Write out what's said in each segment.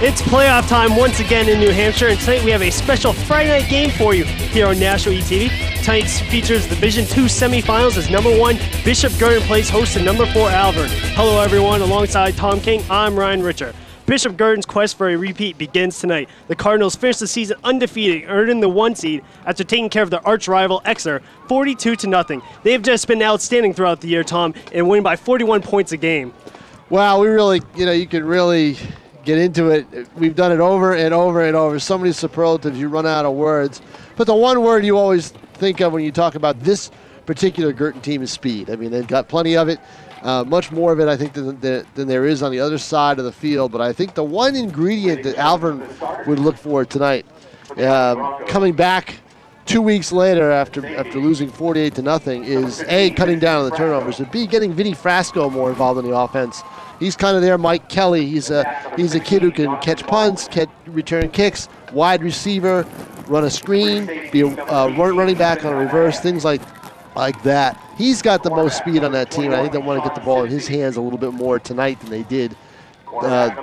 It's playoff time once again in New Hampshire, and tonight we have a special Friday night game for you here on National ETV. Tonight features the Division II semifinals as number 1 Bishop Guertin plays host to number 4 Alvirne. Hello everyone, alongside Tom King, I'm Ryan Richer. Bishop Guertin's quest for a repeat begins tonight. The Cardinals finished the season undefeated, earning the 1 seed after taking care of their arch rival Exeter 42-0. They've just been outstanding throughout the year, Tom, and winning by 41 points a game. Wow, we really, you can really get into it. We've done it over and over and over. So many superlatives, you run out of words. But the one word you always think of when you talk about this particular Guertin team is speed. I mean, they've got plenty of it. Much more of it, I think, than there is on the other side of the field. But I think the one ingredient that Alvirne would look for tonight, coming back 2 weeks later after losing 48-0, is A, cutting down on the turnovers, and B, getting Vinny Frasco more involved in the offense. He's kind of there. Mike Kelly, he's a kid who can catch punts, return kicks, wide receiver, run a screen, be a running back on a reverse, things like that. He's got the most speed on that team. I think they want to get the ball in his hands a little bit more tonight than they did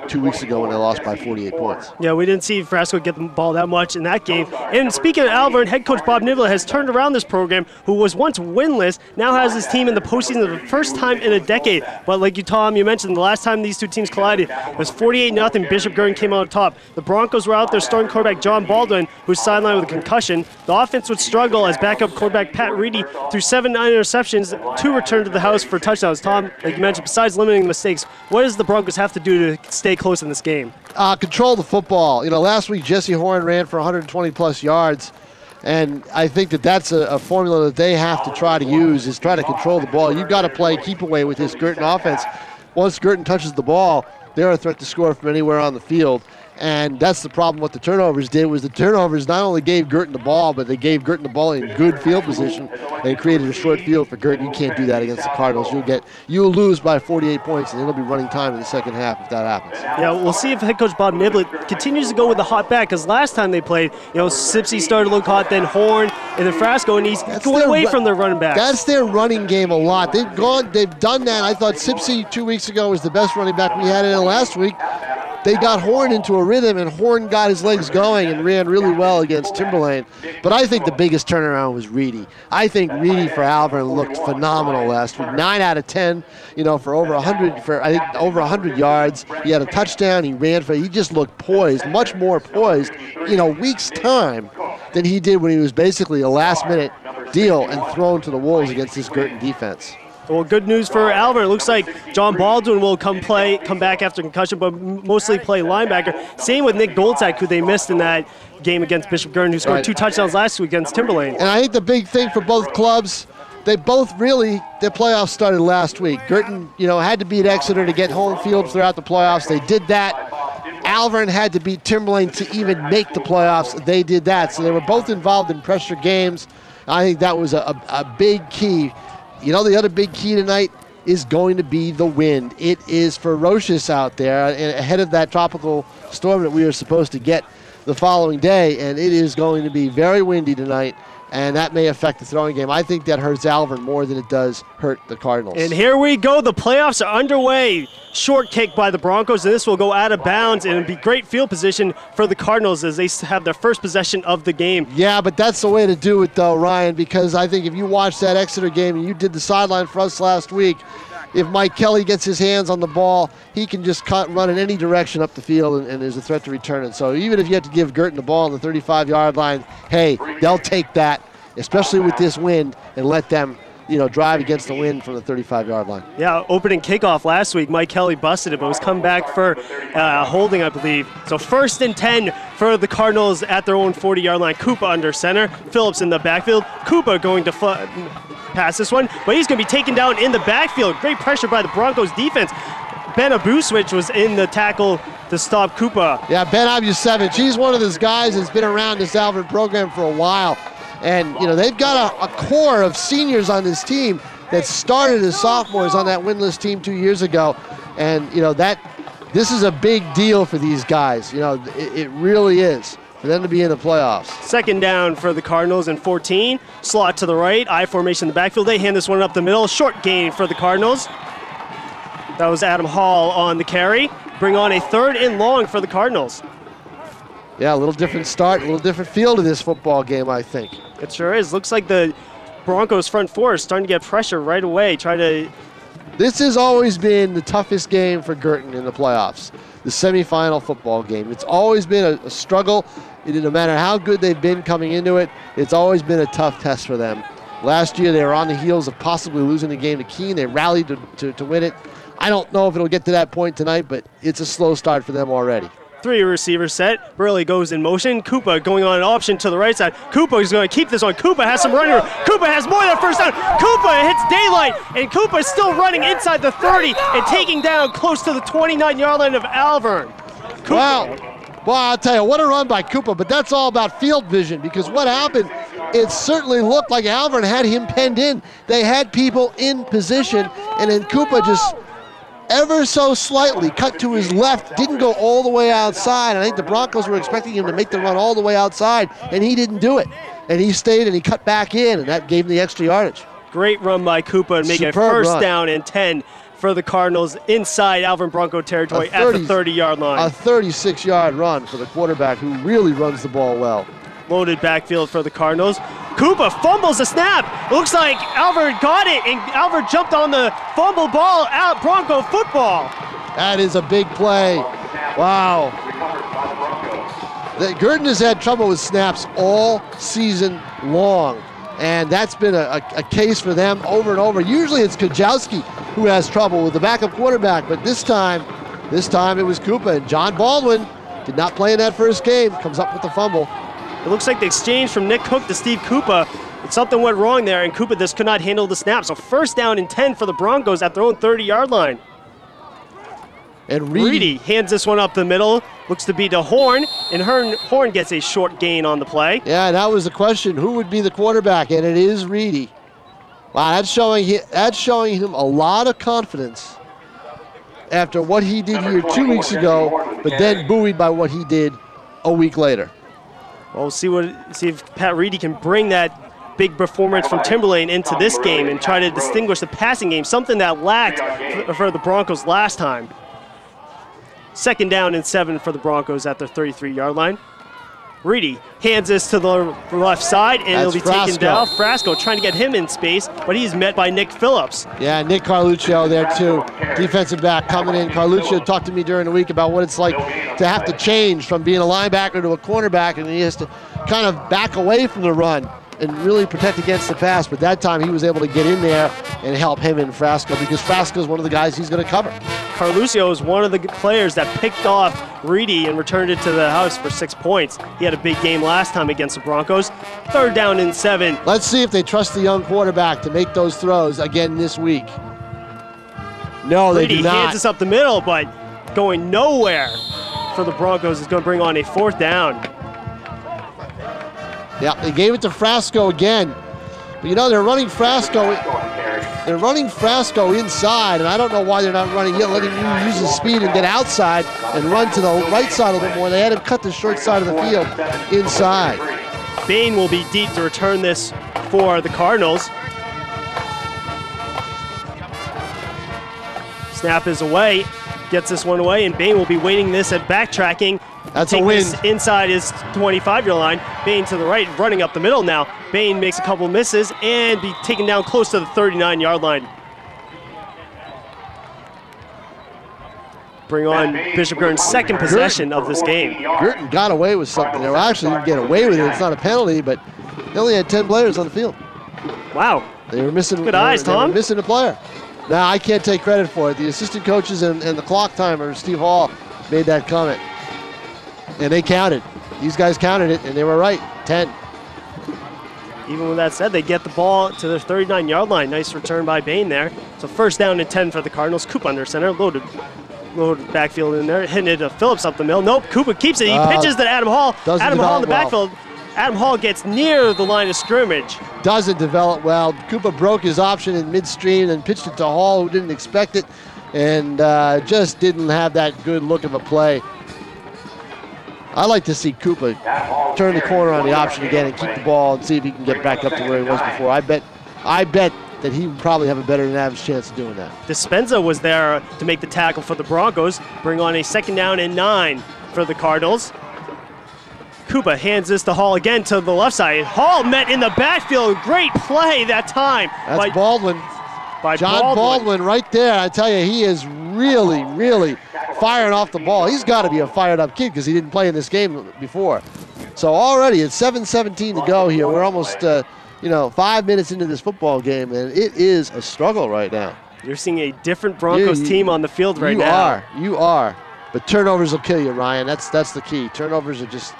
2 weeks ago when they lost by 48 points. Yeah, we didn't see Frasco get the ball that much in that game. And speaking of Alvirne, head coach Bob Nibbler has turned around this program, who was once winless, now has his team in the postseason for the first time in a decade. But like you mentioned, the last time these two teams collided was 48-0. Bishop Guertin came out on top. The Broncos were out there starting quarterback John Baldwin, who's sidelined with a concussion. The offense would struggle as backup quarterback Pat Reedy threw 7 interceptions, 2 returned to the house for touchdowns. Tom, like you mentioned, besides limiting mistakes, what does the Broncos have to do to stay close in this game? Control the football. Last week Jesse Horn ran for 120-plus yards, and I think that's a formula that they have to try to use, is try to control the ball. You've got to play keep away with this Guertin offense. Once Guertin touches the ball, they're a threat to score from anywhere on the field. And that's the problem. What the turnovers did was the turnovers not only gave Guertin the ball, but they gave Guertin the ball in good field position and created a short field for Guertin. You can't do that against the Cardinals. You'll lose by 48 points, and it'll be running time in the second half if that happens. Yeah, we'll see if head coach Bob Nibbler continues to go with the hot back, because last time they played, Sipsey started to look hot, then Horn, and then Frasco, and he's going away from their running backs. That's their running game a lot. They've done that. I thought Sipsey 2 weeks ago was the best running back we had in it last week. They got Horn into a rhythm, and Horn got his legs going and ran really well against Timberlane. But I think the biggest turnaround was Reedy. I think Reedy for Alvirne looked phenomenal last week. 9 out of 10, for over 100 yards. He had a touchdown. He just looked poised, much more poised in a week's time than he did when he was basically a last-minute deal and thrown to the wolves against this Guertin defense. Well, good news for Alvirne. It looks like John Baldwin will come back after concussion, but mostly play linebacker. Same with Nick Goldzak, who they missed in that game against Bishop Guertin, who scored 2 touchdowns last week against Timberlane. And I think the big thing for both clubs, their playoffs started last week. Guertin, had to beat Exeter to get home field throughout the playoffs. They did that. Alvirne had to beat Timberlane to even make the playoffs. They did that. So they were both involved in pressure games. I think that was a big key. The other big key tonight is going to be the wind. It is ferocious out there ahead of that tropical storm that we are supposed to get the following day, and it is going to be very windy tonight, and that may affect the throwing game. I think that hurts Alvirne more than it does hurt the Cardinals. And here we go. The playoffs are underway. Short kick by the Broncos, and this will go out of bounds, and it'll be great field position for the Cardinals as they have their first possession of the game. Yeah, but that's the way to do it, though, Ryan, because I think if you watched that Exeter game and you did the sideline for us last week, if Mike Kelly gets his hands on the ball, he can just run in any direction up the field, and there's a threat to return it. So even if you have to give Guertin the ball on the 35-yard line, hey, they'll take that, especially with this wind, and let them drive against the wind from the 35-yard line. Yeah, opening kickoff last week, Mike Kelly busted it, but was come back for holding, I believe. So 1st and 10 for the Cardinals at their own 40-yard line. Koopa under center, Phillips in the backfield. Koopa going to pass this one, but he's going to be taken down in the backfield. Great pressure by the Broncos defense. Ben Abuswich was in the tackle to stop Koopa. Yeah, Ben Abusevich, he's one of those guys that's been around this Alvirne program for a while. And, they've got a core of seniors on this team that started as sophomores on that winless team 2 years ago. And, this is a big deal for these guys. It really is for them to be in the playoffs. 2nd down for the Cardinals and 14. Slot to the right, I formation in the backfield. They hand this one up the middle. Short gain for the Cardinals. That was Adam Hall on the carry. bring on a 3rd and long for the Cardinals. Yeah, a little different start, a little different feel to this football game, I think. It sure is. Looks like the Broncos front four is starting to get pressure right away. This has always been the toughest game for Guertin in the playoffs, the semifinal football game. It's always been a struggle. No matter how good they've been coming into it, it's always been a tough test for them. Last year, they were on the heels of possibly losing the game to Keene. They rallied to win it. I don't know if it'll get to that point tonight, but it's a slow start for them already. 3 receivers set. Burley goes in motion. Koopa going on an option to the right side. Koopa is going to keep this on. Koopa has some running room. Koopa has more than first down. Koopa hits daylight, and Koopa is still running inside the 30 and taking down close to the 29-yard line of Alvirne. Wow. Well, I'll tell you, what a run by Koopa, but that's all about field vision, because what happened, it certainly looked like Alvirne had him penned in. They had people in position, and then Koopa just ever so slightly cut to his left, didn't go all the way outside. I think the Broncos were expecting him to make the run all the way outside, and he didn't do it. And he stayed and he cut back in, and that gave him the extra yardage. Great run by Koopa and making a first down and 10 for the Cardinals inside Alvirne Bronco territory at the 30-yard line. A 36-yard run for the quarterback who really runs the ball well. Loaded backfield for the Cardinals. Koopa fumbles the snap. It looks like Alvirne got it, and Alvirne jumped on the fumble ball out. Bronco football. That is a big play. Wow. Guertin has had trouble with snaps all season long, and that's been a case for them over and over. Usually it's Kajowski who has trouble with the backup quarterback, but this time it was Koopa, and John Baldwin did not play in that first game, comes up with the fumble. It looks like the exchange from Nick Cook to Steve Koopa, something went wrong there, and Koopa just could not handle the snap. So first down and 10 for the Broncos at their own 30-yard line. And Reedy hands this one up the middle, looks to be to Horn, and Horn gets a short gain on the play. Yeah, that was the question. Who would be the quarterback? And it is Reedy. Wow, that's showing him a lot of confidence after what he did here 2 weeks ago, but then buoyed by what he did a week later. Well, we'll see if Pat Reedy can bring that big performance from Timberlane into this game and try to distinguish the passing game, something that lacked for the Broncos last time. 2nd down and 7 for the Broncos at their 33-yard line. Reedy hands this to the left side, and it'll be taken down. Frasco trying to get him in space, but he's met by Nick Phillips. Yeah, Nick Carluccio there too, defensive back coming in. Carluccio talked to me during the week about what it's like to have to change from being a linebacker to a cornerback, and he has to kind of back away from the run and really protect against the pass. But that time he was able to get in there and help him and Frasco, because Frasco is one of the guys he's going to cover. Carluccio is one of the players that picked off Reedy and returned it to the house for 6 points. He had a big game last time against the Broncos. 3rd down and 7. Let's see if they trust the young quarterback to make those throws again this week. No, they do not. Reedy hands us up the middle, but going nowhere for the Broncos is going to bring on a 4th down. Yeah, they gave it to Frasco again. But you know, they're running Frasco inside, and I don't know why they're not running yet, letting him use his speed and get outside and run to the right side a little bit more. They had him cut the short side of the field inside. Bain will be deep to return this for the Cardinals. Snap is away, gets this one away, and Bain will be waiting this at backtracking. That's a win. Inside his 25-yard line. Bain to the right, running up the middle now. Bain makes a couple misses and be taken down close to the 39-yard line. Bring on Bishop Guertin's 2nd possession of this game. Guertin got away with something. They actually didn't get away with it. It's not a penalty, but they only had 10 players on the field. Wow. They were missing. Good eyes, Tom. They were missing a player. Now, I can't take credit for it. The assistant coaches and the clock timer, Steve Hall, made that comment. And they counted. These guys counted it, and they were right. 10. Even with that said, they get the ball to their 39-yard line. Nice return by Bain there. So 1st down and 10 for the Cardinals. Coop under center, loaded backfield in there, hitting it to Phillips up the middle. Nope, Cooper keeps it. He pitches to Adam Hall. Adam Hall in the backfield. Adam Hall gets near the line of scrimmage. Doesn't develop well. Cooper broke his option in midstream and pitched it to Hall, who didn't expect it, and just didn't have that good look of a play. I like to see Koopa turn the corner on the option again and keep the ball and see if he can get back up to where he was before. I bet that he would probably have a better than average chance of doing that. Dispenza was there to make the tackle for the Broncos, bring on a 2nd down and 9 for the Cardinals. Koopa hands this to Hall again to the left side. Hall met in the backfield. Great play that time. That's Baldwin. John Baldwin right there. I tell you, he is really, really firing off the ball. He's got to be a fired-up kid because he didn't play in this game before. So already it's 7:17 to go here. We're almost, 5 minutes into this football game, and it is a struggle right now. You're seeing a different Broncos team on the field right now. You are. But turnovers will kill you, Ryan. That's the key. Turnovers are just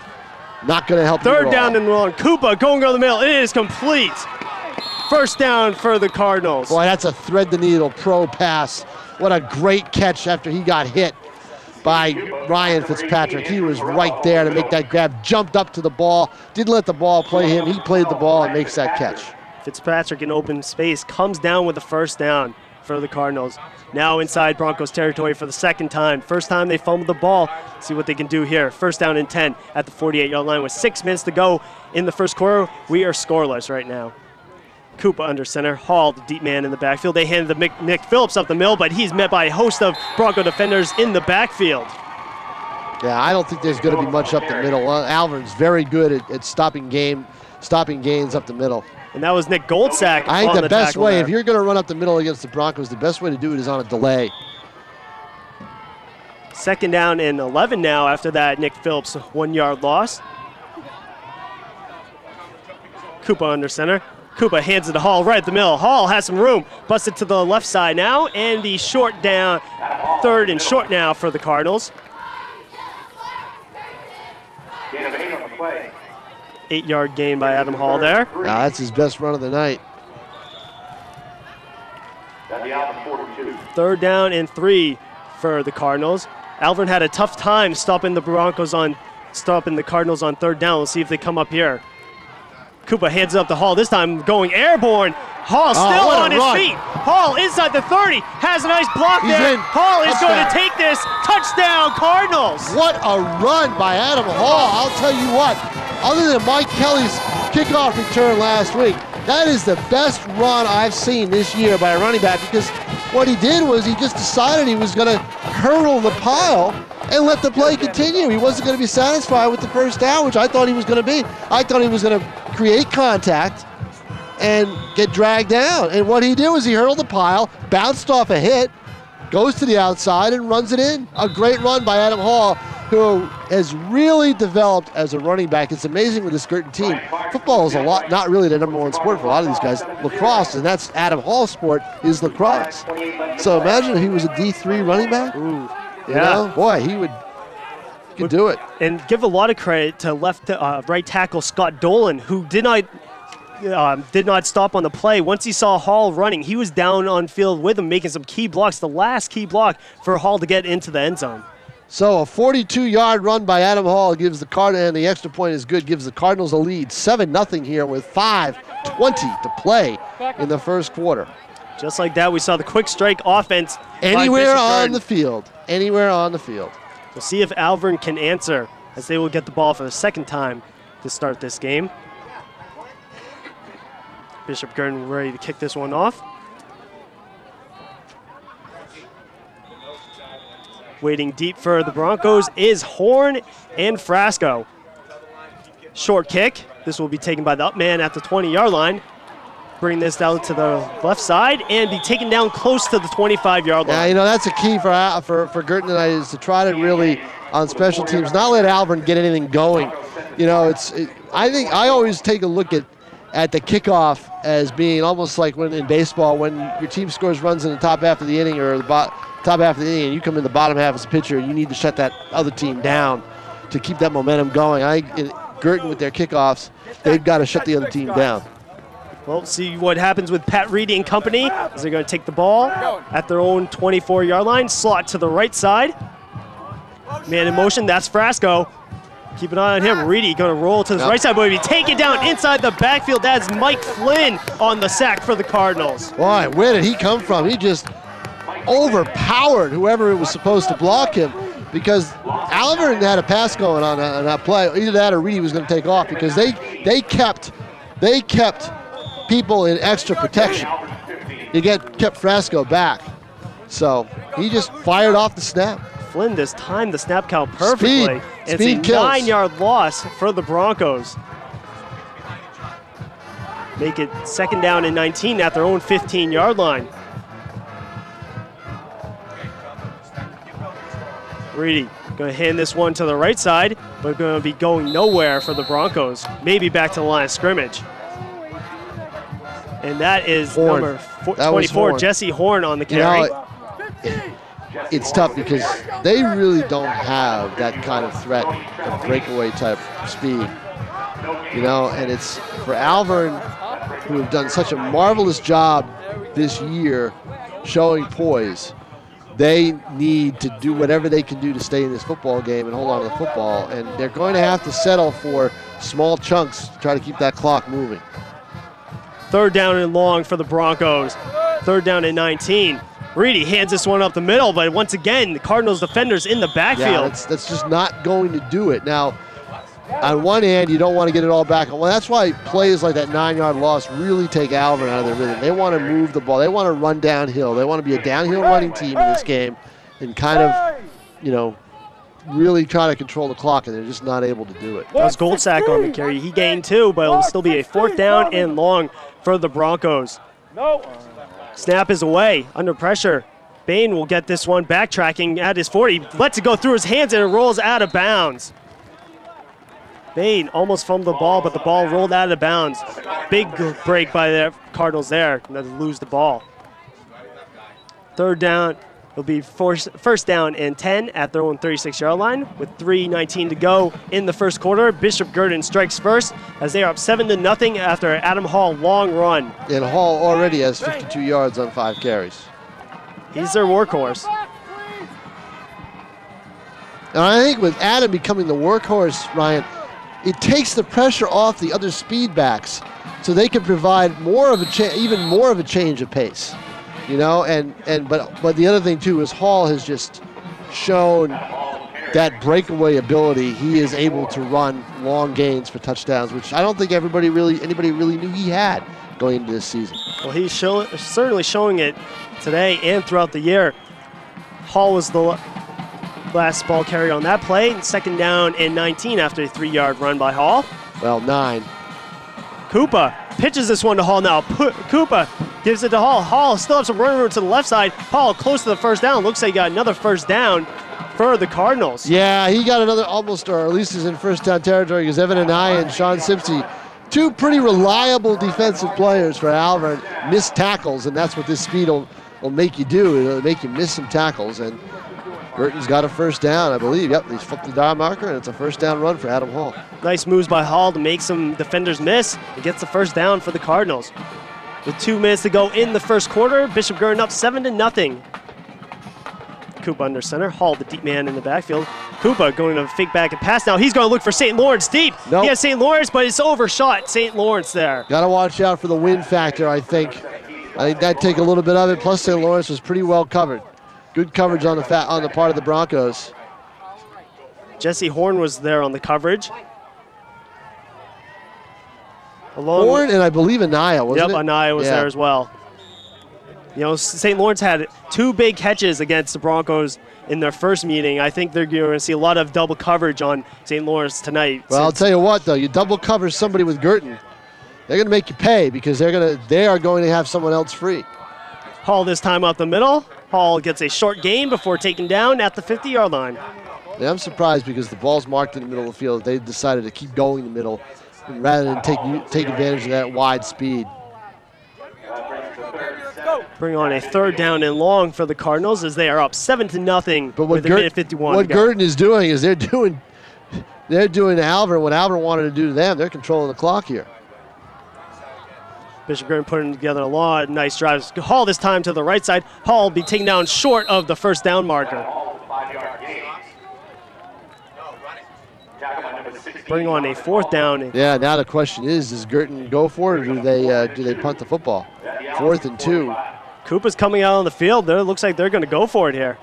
not going to help you at all. 3rd down and 1. Koopa going over the middle. It is complete. 1st down for the Cardinals. Boy, that's a thread-the-needle pro pass. What a great catch after he got hit by Ryan Fitzpatrick. He was right there to make that grab, jumped up to the ball, didn't let the ball play him. He played the ball and makes that catch. Fitzpatrick in open space comes down with the 1st down for the Cardinals. Now inside Broncos territory for the 2nd time. First time they fumbled the ball. See what they can do here. 1st down and 10 at the 48-yard line with 6 minutes to go in the first quarter. We are scoreless right now. Koopa under center. Hall, the deep man in the backfield. They handed the Nick Phillips up the middle, but he's met by a host of Bronco defenders in the backfield. Yeah, I don't think there's going to be much up the middle. Alvirne's very good at stopping gains up the middle. And that was Nick Goldsack. I think the best way, if you're going to run up the middle against the Broncos, the best way to do it is on a delay. 2nd down and 11 now after that Nick Phillips 1-yard loss. Koopa under center. Koopa hands it to Hall right at the middle. Hall has some room. Busted to the left side now. And the short down, 3rd and short now for the Cardinals. 8-yard gain by Adam Hall there. That's his best run of the night. 3rd down and 3 for the Cardinals. Alvirne had a tough time stopping the Cardinals on 3rd down. We'll see if they come up here. Koopa hands it up to Hall, this time going airborne. Hall still on his feet. Hall inside the 30, has a nice block there. Hall is going to take this. Touchdown, Cardinals. What a run by Adam Hall. I'll tell you what, other than Mike Kelly's kickoff return last week, that is the best run I've seen this year by a running back, because what he did was he just decided he was going to hurdle the pile and let the play continue. He wasn't going to be satisfied with the 1st down, which I thought he was going to be. I thought he was going to create contact and get dragged down. And what he did was he hurdled the pile, bounced off a hit, goes to the outside and runs it in. A great run by Adam Hall, who has really developed as a running back. It's amazing with this Guertin team. Football is not really the #1 sport for a lot of these guys. Lacrosse, and that's Adam Hall's sport, is lacrosse. So imagine if he was a D3 running back. Ooh. You know? Boy, he could do it. And give a lot of credit to right tackle Scott Dolan, who did not stop on the play. Once he saw Hall running, he was down on field with him, making some key blocks. The last key block for Hall to get into the end zone. So a 42-yard run by Adam Hall gives the Cardinals, and the extra point is good, gives the Cardinals a lead. 7-0 here with 5:20 to play in the first quarter. Just like that, we saw the quick strike offense. Anywhere on the field. Anywhere on the field. We'll see if Alvirne can answer, as they will get the ball for the 2nd time to start this game. Bishop Guertin ready to kick this one off. Waiting deep for the Broncos is Horn and Frasco. Short kick. This will be taken by the up man at the 20-yard line. Bring this down to the left side and be taken down close to the 25-yard line. Yeah, you know, that's a key for Guertin tonight, is to try to really, on special teams, not let Alvirne get anything going. You know, I think I always take a look at the kickoff as being almost like when in baseball, when your team scores runs in the top half of the inning or the top half of the inning, and you come in the bottom half as a pitcher, you need to shut that other team down to keep that momentum going. Guertin with their kickoffs, they've got to shut the other team down. Well, see what happens with Pat Reedy and company, as they're going to take the ball at their own 24-yard line, slot to the right side. Man in motion, that's Frasco. Keep an eye on him. Reedy going to roll to the right side, but he'll be taken down inside the backfield. That's Mike Flynn on the sack for the Cardinals. Boy, where did he come from? He just overpowered whoever was supposed to block him, because Alvirne had a pass going on that play. Either that or Reedy was going to take off, because they kept people in extra protection. you kept Frasco back. So he just fired off the snap. Flynn just timed the snap count perfectly. Speed. It's Speed a kills. 9-yard loss for the Broncos. Make it 2nd down and 19 at their own 15-yard line. Reedy going to hand this one to the right side, but going to be going nowhere for the Broncos. Maybe back to the line of scrimmage. And that is Horn. number That was 24, Horn. Jesse Horn on the carry. It's tough because they really don't have that kind of threat of breakaway type speed. And it's for Alvirne, who have done such a marvelous job this year showing poise. They need to do whatever they can do to stay in this football game and hold on to the football, and they're going to have to settle for small chunks to try to keep that clock moving. 3rd down and long for the Broncos. 3rd down and 19. Reedy hands this one up the middle, but once again, the Cardinals defenders in the backfield. Yeah, that's just not going to do it. Now, on one hand, you don't want to get it all back. Well, that's why plays like that 9-yard loss really take Alvirne out of their rhythm. They want to move the ball. They want to run downhill. They want to be a downhill running team in this game and kind of, really try to control the clock, and they're just not able to do it. That was Goldsack on the carry. He gained 2, but it'll still be a 4th down and long for the Broncos. Snap is away, under pressure. Bain will get this one backtracking at his 40. Lets it go through his hands, and it rolls out of bounds. Bain almost fumbled the ball, but the ball rolled out of bounds. Big break by the Cardinals there, and they lose the ball. 3rd down. It'll be 1st down and 10 at their own 36-yard line with 3:19 to go in the first quarter. Bishop Guertin strikes first as they are up 7-0 after Adam Hall long run. And Hall already has 52 yards on 5 carries. He's their workhorse. And I think with Adam becoming the workhorse, Ryan, it takes the pressure off the other speed backs so they can provide even more of a change of pace. But the other thing too is Hall has just shown that breakaway ability. He is able to run long gains for touchdowns, which I don't think anybody really knew he had going into this season. Well, he's certainly showing it today and throughout the year. Hall was the last ball carry on that play. 2nd down and 19 after a 3-yard run by Hall. Well, 9. Koopa pitches this one to Hall now. Koopa gives it to Hall. Hall still has some running room to the left side. Hall close to the 1st down. Looks like he got another 1st down for the Cardinals. Yeah, he got another almost, or at least he's in 1st down territory because Evan Anaya and Sean Simpson, 2 pretty reliable defensive players for Alvirne, missed tackles, and that's what this speed will make you do. It'll make you miss some tackles, and Guertin's got a 1st down, I believe. Yep, he's flipped the dial marker, and it's a 1st down run for Adam Hall. Nice moves by Hall to make some defenders miss. He gets the 1st down for the Cardinals. With 2 minutes to go in the first quarter, Bishop Guertin up 7-0. Koopa under center. Hall, the deep man in the backfield. Koopa going to fake back and pass now. He's going to look for St. Lawrence deep. Nope. He has St. Lawrence, but it's overshot St. Lawrence there. Got to watch out for the wind factor, I think. I think that'd take a little bit of it. Plus, St. Lawrence was pretty well covered. Good coverage on the part of the Broncos. Jesse Horn was there on the coverage. Horn and I believe Anaya, wasn't it? Yep, Anaya was there as well. St. Lawrence had 2 big catches against the Broncos in their first meeting. I think they're going to see a lot of double coverage on St. Lawrence tonight. Well, I'll tell you what, though. You double cover somebody with Guertin, they're going to make you pay because they are going to have someone else free. Hall this time up the middle. Hall gets a short gain before taken down at the 50-yard line. Yeah, I'm surprised because the ball's marked in the middle of the field. They decided to keep going in the middle rather than take advantage of that wide speed. Bring on a 3rd down and long for the Cardinals as they are up 7-0 with a minute 51 what to go. Guertin is doing is they're doing to Alvirne what Alvirne wanted to do to them. They're controlling the clock here. Bishop Guertin putting together a lot of nice drives. Hall this time to the right side. Hall will be taken down short of the 1st down marker. Bring on a 4th down. Yeah, now the question is, does Guertin go for it or do they punt the football? 4th and 2. Koopa's coming out on the field. It looks like they're going to go for it here.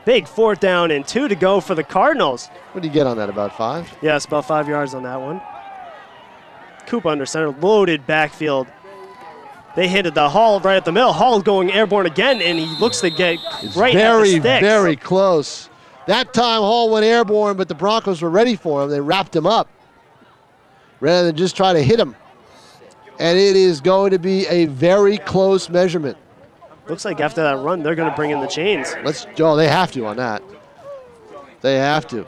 Big 4th down and 2 to go for the Cardinals. What do you get on that, about 5? Yes, about 5 yards on that one. Koopa under center, loaded backfield. They hit the Hall right at the middle. Hall going airborne again, and he looks to get right at the sticks. Very close. That time Hall went airborne, but the Broncos were ready for him. They wrapped him up rather than just try to hit him. And it is going to be a very close measurement. Looks like after that run, they're going to bring in the chains. Oh, they have to on that. They have to.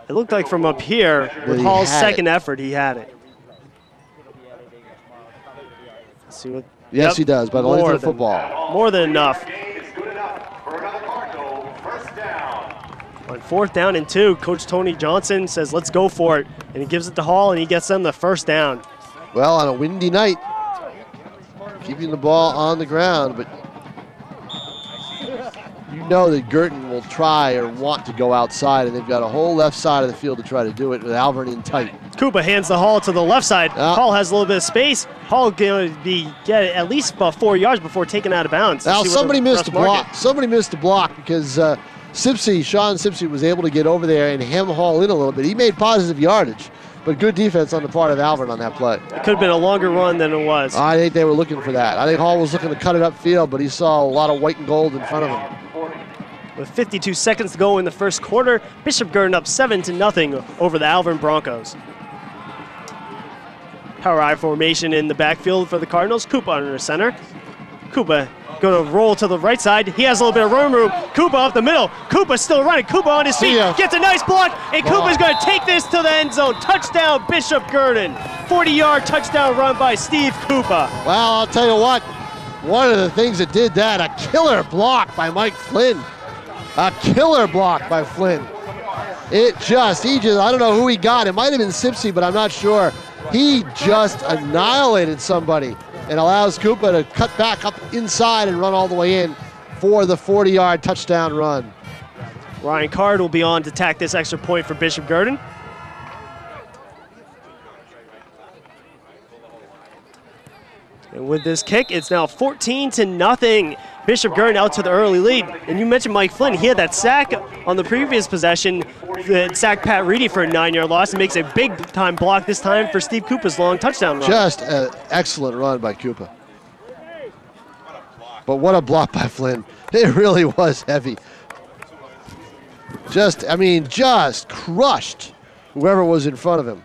It looked like from up here, with Hall's second effort, he had it. Let's see what. Yes, he does, but only for the football. More than enough. On 4th down and 2, Coach Tony Johnson says, let's go for it. And he gives it to Hall, and he gets them the first down. Well, on a windy night, keeping the ball on the ground, but you know that Guertin will try or want to go outside, and they've got a whole left side of the field to try to do it with Alvirne in tight. Koopa hands the Hall to the left side. Hall has a little bit of space. Hall going to get at least about 4 yards before taking out of bounds. Now, somebody missed a block. Somebody missed a block because Sean Sipsey was able to get over there and hem Hall in a little bit. He made positive yardage, but good defense on the part of Alvirne on that play. It could have been a longer run than it was. I think they were looking for that. I think Hall was looking to cut it upfield, but he saw a lot of white and gold in front of him. With 52 seconds to go in the first quarter, Bishop Guertin up 7-0 over the Alvirne Broncos. Power I formation in the backfield for the Cardinals. Koopa under center. Koopa going to roll to the right side. He has a little bit of room. Koopa up the middle. Koopa still running. Koopa on his feet. Gets a nice block. And Koopa's going to take this to the end zone. Touchdown, Bishop Guertin. 40-yard touchdown run by Steve Koopa. Well, I'll tell you what. One of the things that did that, a killer block by Mike Flynn. A killer block by Flynn. I don't know who he got. It might have been Sipsey, but I'm not sure. He just annihilated somebody and allows Koopa to cut back up inside and run all the way in for the 40-yard touchdown run. Ryan Card will be on to tack this extra point for Bishop Guertin. And with this kick, it's now 14-0. Bishop Guertin out to the early lead. And you mentioned Mike Flynn. He had that sack on the previous possession that sacked Pat Reedy for a 9-yard loss and makes a big-time block this time for Steve Koopa's long touchdown run. Just an excellent run by Koopa. But what a block by Flynn. It really was heavy. Just crushed whoever was in front of him.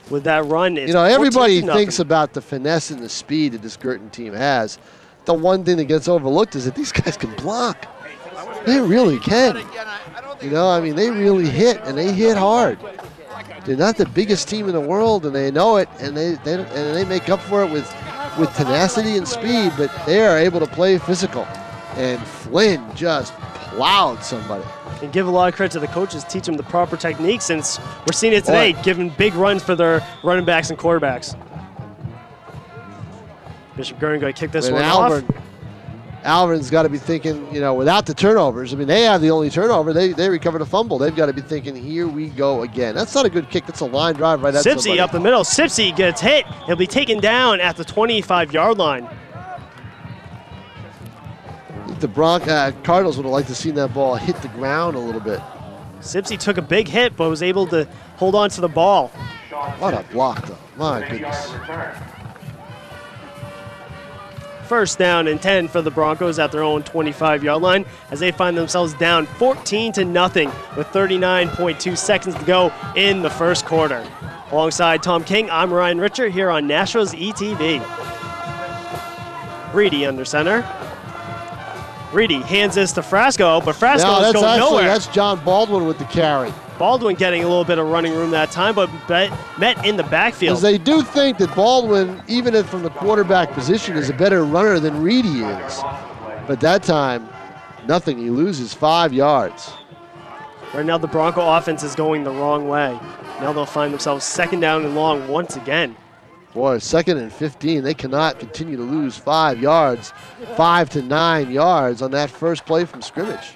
With that run, it's everybody thinks about the finesse and the speed that this Guertin team has. The one thing that gets overlooked is that these guys can block. They really can. They really hit, and they hit hard. They're not the biggest team in the world, and they know it, and they make up for it with tenacity and speed, but they are able to play physical. And Flynn just plowed somebody. And give a lot of credit to the coaches, teach them the proper technique, since we're seeing it today, giving big runs for their running backs and quarterbacks. Bishop Guertin going to kick this one off. Alvirne's got to be thinking, without the turnovers. They have the only turnover. They recovered a fumble. They've got to be thinking, here we go again. That's not a good kick. That's a line drive right at somebody. Sipsey up the middle. Sipsey gets hit. He'll be taken down at the 25-yard line. The Cardinals would have liked to see that ball hit the ground a little bit. Sipsey took a big hit, but was able to hold on to the ball. What a block, though. My goodness. First down and 10 for the Broncos at their own 25-yard line as they find themselves down 14-0 with 39.2 seconds to go in the first quarter. Alongside Tom King, I'm Ryan Richer here on Nashville's ETV. Reedy under center. Reedy hands this to Frasco, but Frasco is going nowhere. That's John Baldwin with the carry. Baldwin getting a little bit of running room that time, but met in the backfield. Because they do think that Baldwin, even if from the quarterback position, is a better runner than Reedy is. But that time, nothing. He loses 5 yards. Right now, the Bronco offense is going the wrong way. Now they'll find themselves second down and long once again. Boy, 2nd and 15. They cannot continue to lose 5 yards, 5 to 9 yards on that first play from scrimmage.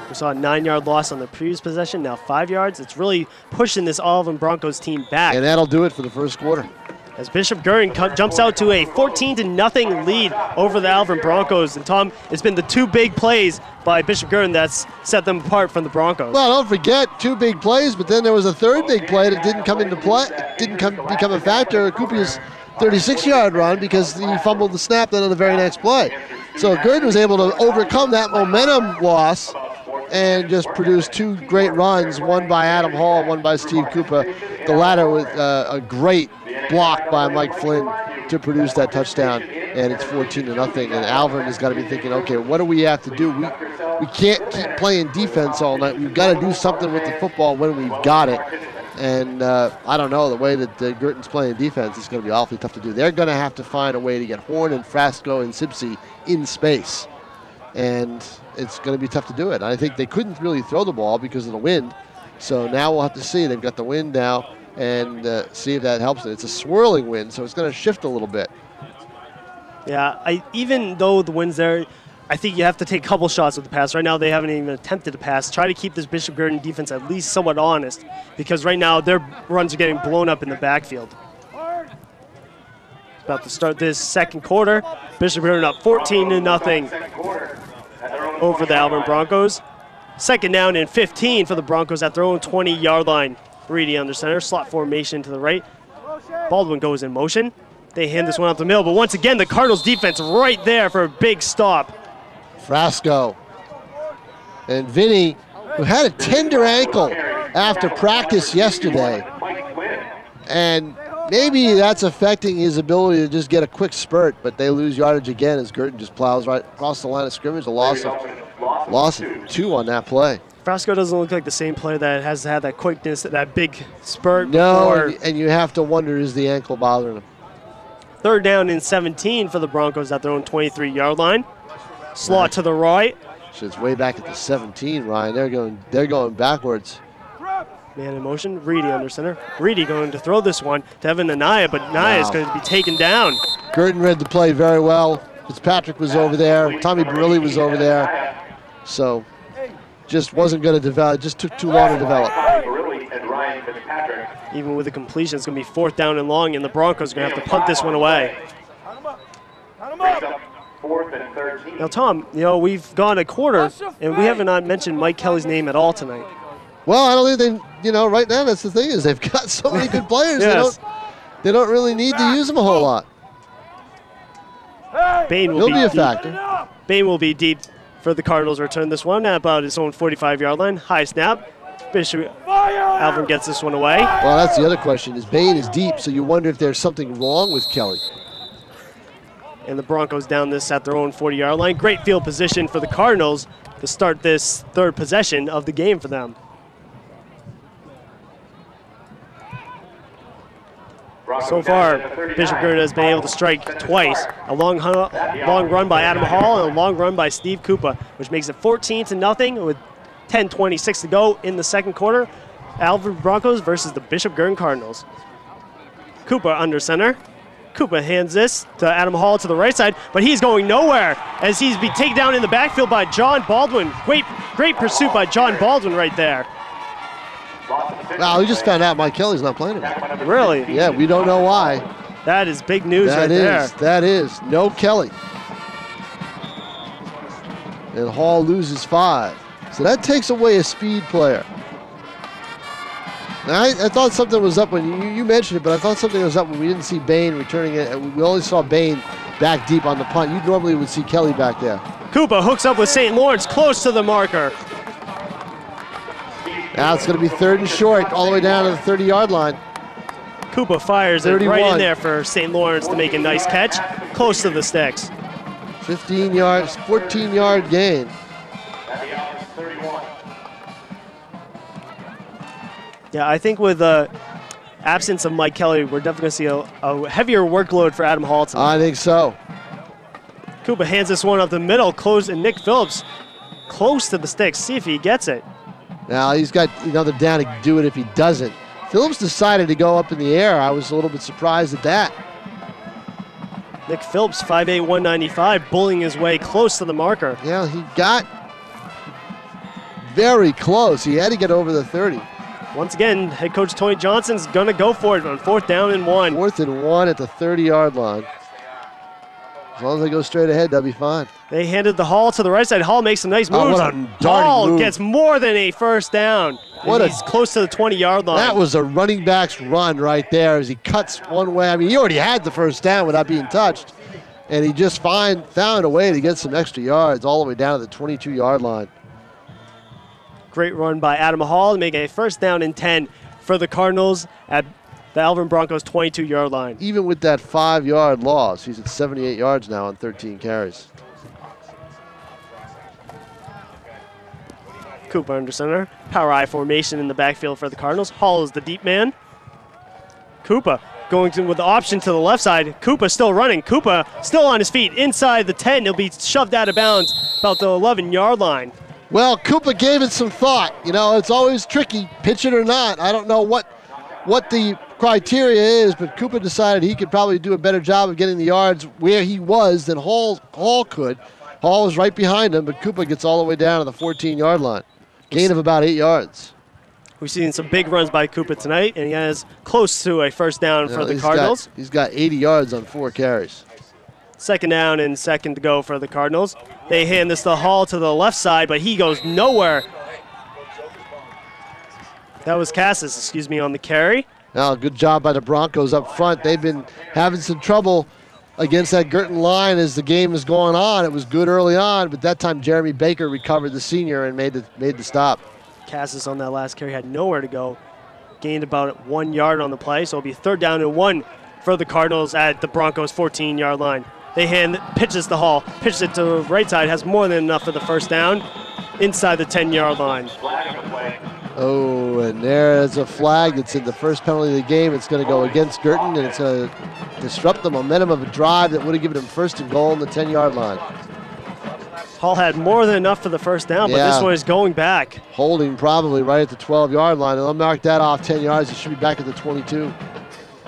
We saw a 9-yard loss on the previous possession, now 5 yards. It's really pushing this Alvirne Broncos team back. And that'll do it for the first quarter. as Bishop Guertin jumps out to a 14-0 lead over the Alvirne Broncos. And Tom, it's been the two big plays by Bishop Guertin that's set them apart from the Broncos. Well, don't forget, two big plays, but then there was a third big play that didn't come into play, become a factor. Kupia's 36-yard run because he fumbled the snap then on the very next play. So Guertin was able to overcome that momentum loss and just produce two great runs, one by Adam Hall, one by Steve Cooper. The latter with a great block by Mike Flynn to produce that touchdown, and it's 14-0. And Alvirne has got to be thinking, okay, what do we have to do? We can't keep playing defense all night. We've got to do something with the football when we've got it. And I don't know, the way that Guertin's playing defense is going to be awfully tough to do. They're going to have to find a way to get Horn and Frasco and Sipsey in space. And it's going to be tough to do it. I think they couldn't really throw the ball because of the wind. So now we'll have to see. They've got the wind now and see if that helps it. It's a swirling wind, so it's going to shift a little bit. Yeah, even though the wind's there, I think you have to take a couple shots with the pass. Right now, they haven't even attempted to pass. Try to keep this Bishop Guertin defense at least somewhat honest, because right now their runs are getting blown up in the backfield. About to start this second quarter. Bishop Guertin up 14-0 over the Alvirne Broncos. Second down and 15 for the Broncos at their own 20-yard line. Reedy under center, slot formation to the right. Baldwin goes in motion. They hand this one up the middle, but once again, the Cardinals defense right there for a big stop. Frasco and Vinny, who had a tender ankle after practice yesterday, and maybe that's affecting his ability to just get a quick spurt, but they lose yardage again as Guertin just plows right across the line of scrimmage. A loss of 2 on that play. Frasco doesn't look like the same player that has had that quickness, that big spurt. No, and you have to wonder, is the ankle bothering him? Third down and 17 for the Broncos at their own 23-yard line. Slot to the right. So it's way back at the 17, Ryan. They're going backwards. Man in motion. Reedy under center. Reedy going to throw this one to Evan Anaya, but Anaya is going to be taken down. Guertin read the play very well. Fitzpatrick was over there. Tommy Barilli was over there. So just wasn't going to develop. It just took too long to develop. Even with the completion, it's going to be fourth down and long, and the Broncos are going to have to punt this one away. Now, Tom, we've gone a quarter, and we haven't mentioned Mike Kelly's name at all tonight. Well, I don't think they, right now, that's the thing, is they've got so many good players. Yes. They don't really need to use them a whole lot. Bain will He'll be a factor. Bain will be deep for the Cardinals. Return this one at about his own 45-yard line. High snap. Bishop Alvirne gets this one away. Well, that's the other question, is Bain is deep, so you wonder if there's something wrong with Kelly. And the Broncos down this at their own 40-yard line. Great field position for the Cardinals to start this third possession of the game for them. So far, Bishop Guertin has been able to strike twice. A long run by Adam Hall and a long run by Steve Cooper, which makes it 14-0 with 10:26 to go in the second quarter. Alvirne Broncos versus the Bishop Guertin Cardinals. Cooper under center. Cooper hands this to Adam Hall to the right side, but he's going nowhere as he's being taken down in the backfield by John Baldwin. Great pursuit by John Baldwin right there. Wow, we just found out Mike Kelly's not playing tonight. Really? Yeah, we don't know why. That is big news right there. That is. No Kelly. And Hall loses 5. So that takes away a speed player. Now, I thought something was up when you mentioned it, but I thought something was up when we didn't see Bain returning it. We only saw Bain back deep on the punt. You normally would see Kelly back there. Cooper hooks up with St. Lawrence close to the marker. Now it's going to be 3rd and short all the way down to the 30-yard line. Cooper fires 31. It right in there for St. Lawrence to make a nice catch, close to the sticks. 15 yards, 14-yard gain. Yeah, I think with the absence of Mike Kelly, we're definitely going to see a heavier workload for Adam Hall tonight. I think so. Cooper hands this one up the middle, close, and Nick Phillips close to the sticks. See if he gets it. Now he's got another down to do it if he doesn't. Phillips decided to go up in the air. I was a little bit surprised at that. Nick Phillips, 5'8", 195, bullying his way close to the marker. Yeah, he got very close. He had to get over the 30. Once again, head coach Tony Johnson's going to go for it on 4th down and 1. 4th and 1 at the 30-yard line. As long as they go straight ahead, they'll be fine. They handed the Hall to the right side. Hall makes some nice moves. What a Hall move. gets more than a first down. He's close to the 20-yard line. That was a running back's run right there as he cuts one way. I mean, he already had the first down without being touched. And he just found a way to get some extra yards all the way down to the 22-yard line. Great run by Adam Hall to make a 1st down and 10 for the Cardinals at the Alvirne Broncos 22-yard line. Even with that 5-yard loss, he's at 78 yards now on 13 carries. Cooper under center. Power I formation in the backfield for the Cardinals. Hall is the deep man. Cooper going with the option to the left side. Cooper still running. Cooper still on his feet inside the 10. He'll be shoved out of bounds about the 11-yard line. Well, Cooper gave it some thought. You know, it's always tricky, pitch it or not. I don't know what the criteria is, but Cooper decided he could probably do a better job of getting the yards where he was than Hall could. Hall was right behind him, but Cooper gets all the way down to the 14-yard line. Gain of about 8 yards. We've seen some big runs by Cooper tonight, and he has close to a 1st down for the Cardinals. He's got 80 yards on 4 carries. 2nd down and 2nd to go for the Cardinals. They hand this to Hall to the left side, but he goes nowhere. That was Cassis, on the carry. Now, good job by the Broncos up front. They've been having some trouble against that Guertin line as the game is going on. It was good early on, but that time Jeremy Baker recovered the senior and made the stop. Cassis on that last carry had nowhere to go. Gained about 1 yard on the play, so it'll be 3rd down and 1 for the Cardinals at the Broncos 14-yard line. They pitches the Hall, pitches it to the right side, has more than enough for the 1st down inside the 10-yard line. Oh, and there's a flag. It's in the first penalty of the game. It's going to go against Guertin, and it's going to disrupt the momentum of a drive that would have given him 1st and goal on the 10-yard line. Hall had more than enough for the 1st down, but this one is going back. Holding probably right at the 12-yard line. They'll mark that off 10 yards. He should be back at the 22.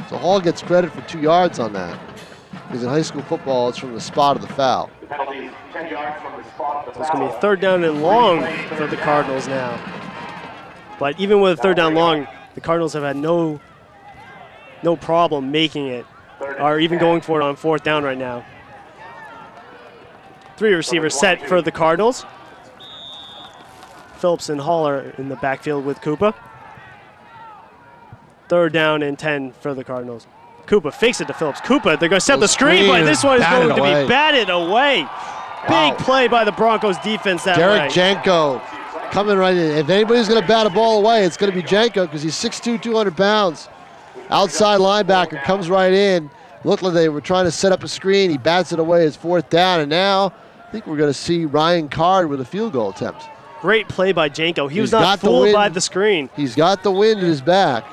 So Hall gets credit for 2 yards on that. Because in high school football, it's from the spot of the foul. So it's going to be 3rd down and long for the Cardinals now. But even with 3rd down long, the Cardinals have had no problem making it, or even going for it on 4th down right now. 3 receivers set for the Cardinals. Phillips and Hall are in the backfield with Cooper. 3rd down and 10 for the Cardinals. Cooper fakes it to Phillips. Cooper, they're going to set the screen, but this one is going to be batted away. Big play by the Broncos defense that way. Derek Janko coming right in. If anybody's going to bat a ball away, it's going to be Janko because he's 6'2", 200 pounds. Outside linebacker comes right in. Looked like they were trying to set up a screen. He bats it away. It's 4th down, and now I think we're going to see Ryan Card with a field goal attempt. Great play by Janko. He was not fooled by the screen. He's got the wind at his back.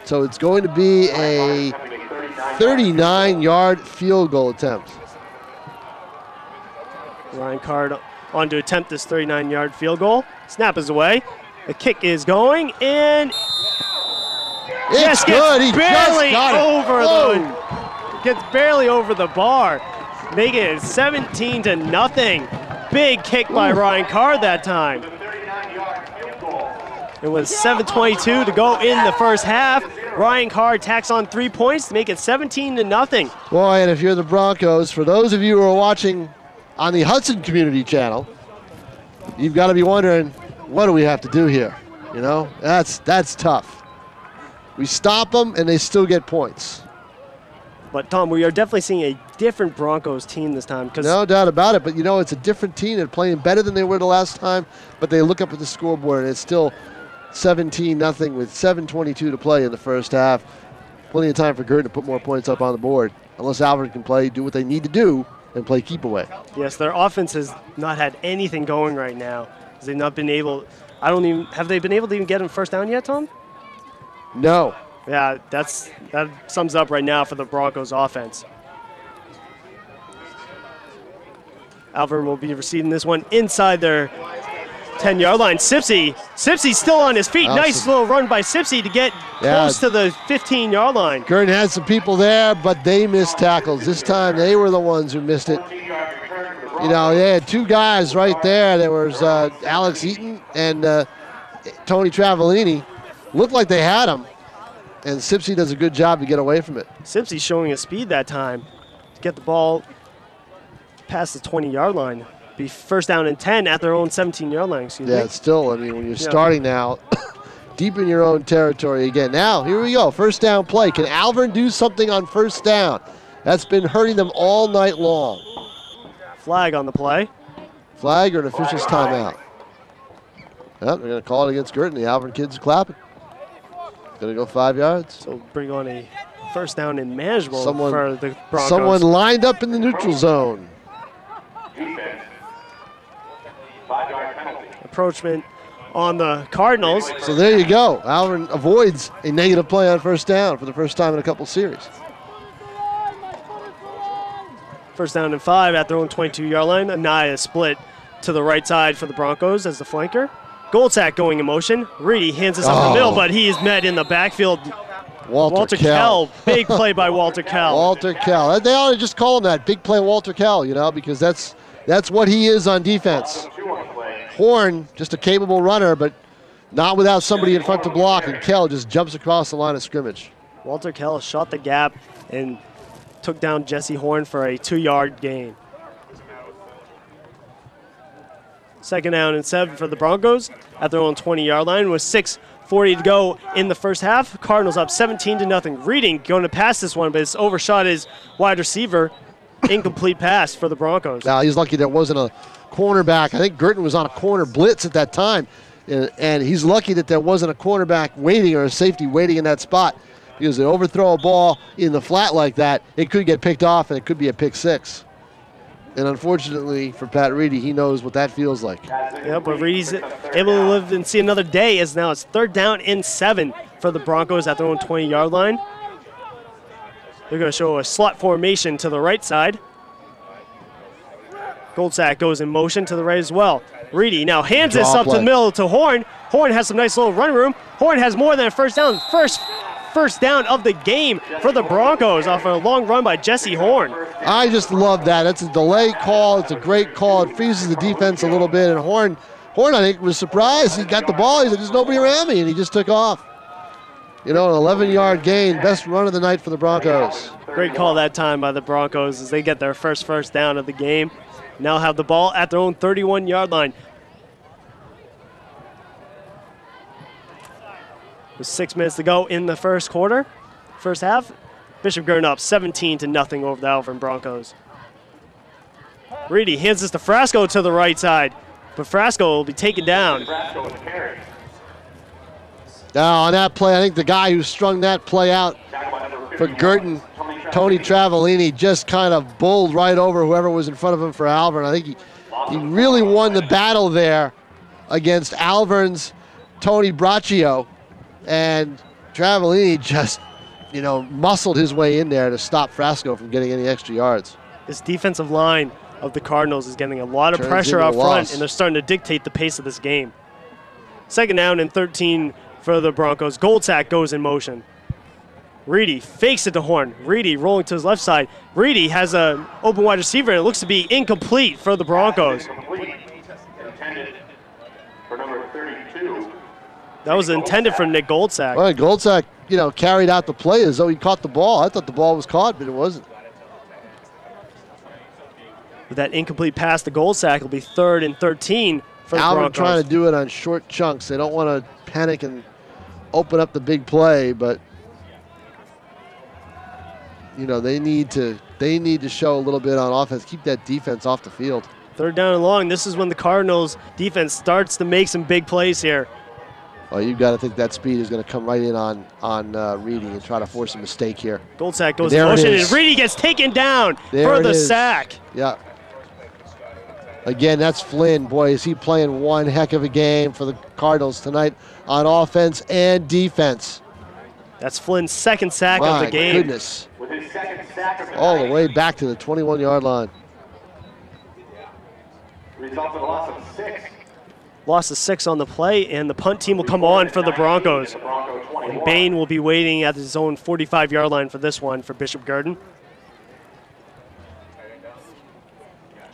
So it's going to be a 39-yard field goal attempt. Ryan Card on to attempt this 39-yard field goal. Snap is away. The kick is going, and it's good. He barely just got it. Gets barely over the bar, making it 17-0. Big kick by Ryan Card that time. It was 7:22 to go in the 1st half. Ryan Card tacks on 3 points to make it 17-0. Boy, and if you're the Broncos, for those of you who are watching on the Hudson Community Channel, you've got to be wondering, what do we have to do here? You know, that's tough. We stop them, and they still get points. But, Tom, we are definitely seeing a different Broncos team this time. No doubt about it, but, you know, it's a different team. They're playing better than they were the last time, but they look up at the scoreboard, and it's still 17-0 with 7:22 to play in the 1st half. Plenty of time for Guertin to put more points up on the board, unless Alvirne can do what they need to do, and play keep away. Yes, their offense has not had anything going right now. They've not been able, have they been able to even get him 1st down yet, Tom? No. Yeah, that sums up right now for the Broncos offense. Alvirne will be receiving this one inside their 10-yard line. Sipsey's still on his feet. Awesome. Nice little run by Sipsey to get close to the 15-yard line. Guertin had some people there, but they missed tackles. This time they were the ones who missed it. You know, they had 2 guys right there. There was Alex Eaton and Tony Travellini. looked like they had him, and Sipsey does a good job to get away from it. Sipsey showing his speed that time to get the ball past the 20-yard line. Be first down and 10 at their own 17-yard line, excuse me. Yeah, it's still, I mean, when you're starting now, deep in your own territory again. Now, here we go, first down play. Can Alvirne do something on first down? That's been hurting them all night long. Flag on the play. Flag or an official's timeout? Yep, they're going to call it against Guertin. The Alvirne kids are clapping. Going to go 5 yards. So bring on a first down and manageable for the Broncos. Someone lined up in the neutral zone. Approachment on the Cardinals. So there you go. Alvirne avoids a negative play on first down for the first time in a couple series. First down and 5 at their own 22-yard line. Anaya split to the right side for the Broncos as the flanker. Goldsack going in motion. Reedy hands this up the middle, but he is met in the backfield. Walter Kell. Big play by Walter Kell. Walter Kell. They ought to just call him that. Big play Walter Kell, you know, because that's what he is on defense. Horn, just a capable runner, but not without somebody in front to block, and Kell just jumps across the line of scrimmage. Walter Kell shot the gap and took down Jesse Horn for a 2-yard gain. Second down and 7 for the Broncos at their own 20-yard line with 6:40 to go in the first half. Cardinals up 17-0. Reading going to pass this one, but it's overshot his wide receiver. Incomplete pass for the Broncos. Now he's lucky there wasn't a cornerback. I think Guertin was on a corner blitz at that time, and he's lucky that there wasn't a cornerback waiting or a safety waiting in that spot, because they overthrow a ball in the flat like that, it could get picked off and it could be a pick six. And unfortunately for Pat Reedy, he knows what that feels like. Yeah, but Reedy's able to live and see another day, as now it's third down and 7 for the Broncos at their own 20-yard line. They're going to show a slot formation to the right side. Goldsack goes in motion to the right as well. Reedy now hands this up to the middle to Horn. Horn has some nice little running room. Horn has more than a first down. First down of the game for the Broncos off a long run by Jesse Horn. I just love that. It's a delay call. It's a great call. It freezes the defense a little bit. And Horn, I think, was surprised. He got the ball. He said, there's nobody around me, and he just took off. You know, an 11-yard gain. Best run of the night for the Broncos. Great call that time by the Broncos as they get their first down of the game. Now have the ball at their own 31-yard line. With 6 minutes to go in the first half. Bishop Guertin up 17-0 over the Alvirne Broncos. Reedy hands this to Frasco to the right side, but Frasco will be taken down. Now on that play, I think the guy who strung that play out for Guertin, Tony Travellini, just kind of bowled right over whoever was in front of him for Alvirne. I think he really won the battle there against Alvirne's Tony Braccio. And Travellini just, you know, muscled his way in there to stop Frasco from getting any extra yards. This defensive line of the Cardinals is getting a lot of pressure up front, and they're starting to dictate the pace of this game. Second down and 13 for the Broncos. Goldsack goes in motion. Reedy fakes it to Horn. Reedy rolling to his left side. Reedy has an open wide receiver, and it looks to be incomplete for the Broncos. That was intended for Nick Goldsack. Well, Goldsack, you know, carried out the play as though he caught the ball. I thought the ball was caught, but it wasn't. With that incomplete pass to Goldsack, it'll be 3rd and 13 for the Broncos. Alvirne trying to do it on short chunks. They don't want to panic and open up the big play, but you know, they need to show a little bit on offense, keep that defense off the field. 3rd down and long. This is when the Cardinals defense starts to make some big plays here. Well, you've got to think that speed is going to come right in on Reedy and try to force a mistake here. Goldsack goes in motion, and Reedy gets taken down for the sack. Yeah. Again, that's Flynn. Boy, is he playing one heck of a game for the Cardinals tonight on offense and defense. That's Flynn's 2nd sack of the game. My goodness. All the way back to the 21-yard line. Result of a loss of 6. Loss of 6 on the play, and the punt team will come on for the Broncos. And Bain will be waiting at his own 45-yard line for this one for Bishop Guertin.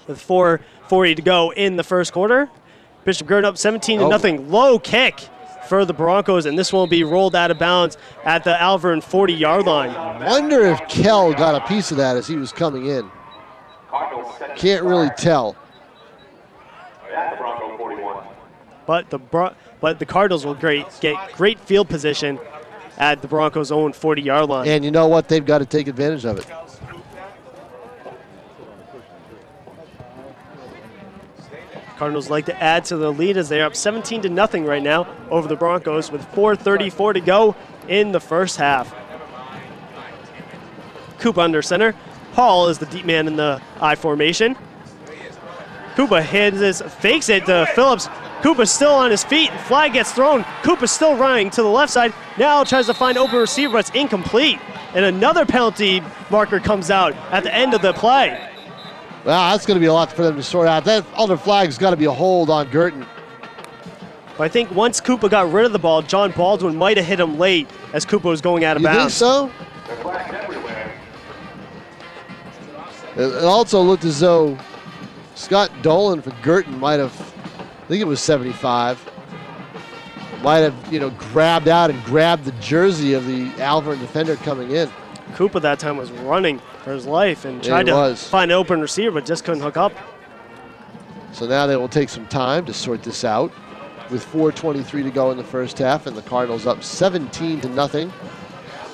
With 4:40 to go in the first quarter, Bishop Guertin up 17-0. Low kick for the Broncos, and this one will be rolled out of bounds at the Alvirne 40-yard line. Wonder if Kell got a piece of that as he was coming in. Can't really tell. But the Cardinals will get great field position at the Broncos' own 40-yard line. And you know what? They've got to take advantage of it. Cardinals like to add to the lead as they're up 17-0 right now over the Broncos with 4:34 to go in the first half. Koopa under center. Hall is the deep man in the I formation. Koopa fakes it to Phillips. Koopa's still on his feet. Flag gets thrown. Koopa's still running to the left side. Now tries to find open receiver, but it's incomplete. And another penalty marker comes out at the end of the play. Well, that's going to be a lot for them to sort out. That other flag's got to be a hold on Guertin. But I think once Koopa got rid of the ball, John Baldwin might have hit him late as Koopa was going out of bounds. You think so? It also looked as though Scott Dolan for Guertin might have, I think it was 75, might have, grabbed out and grabbed the jersey of the Alvirne defender coming in. Koopa that time was running for his life and tried to find an open receiver, but just couldn't hook up. So now they will take some time to sort this out with 4:23 to go in the first half, and the Cardinals up 17-0.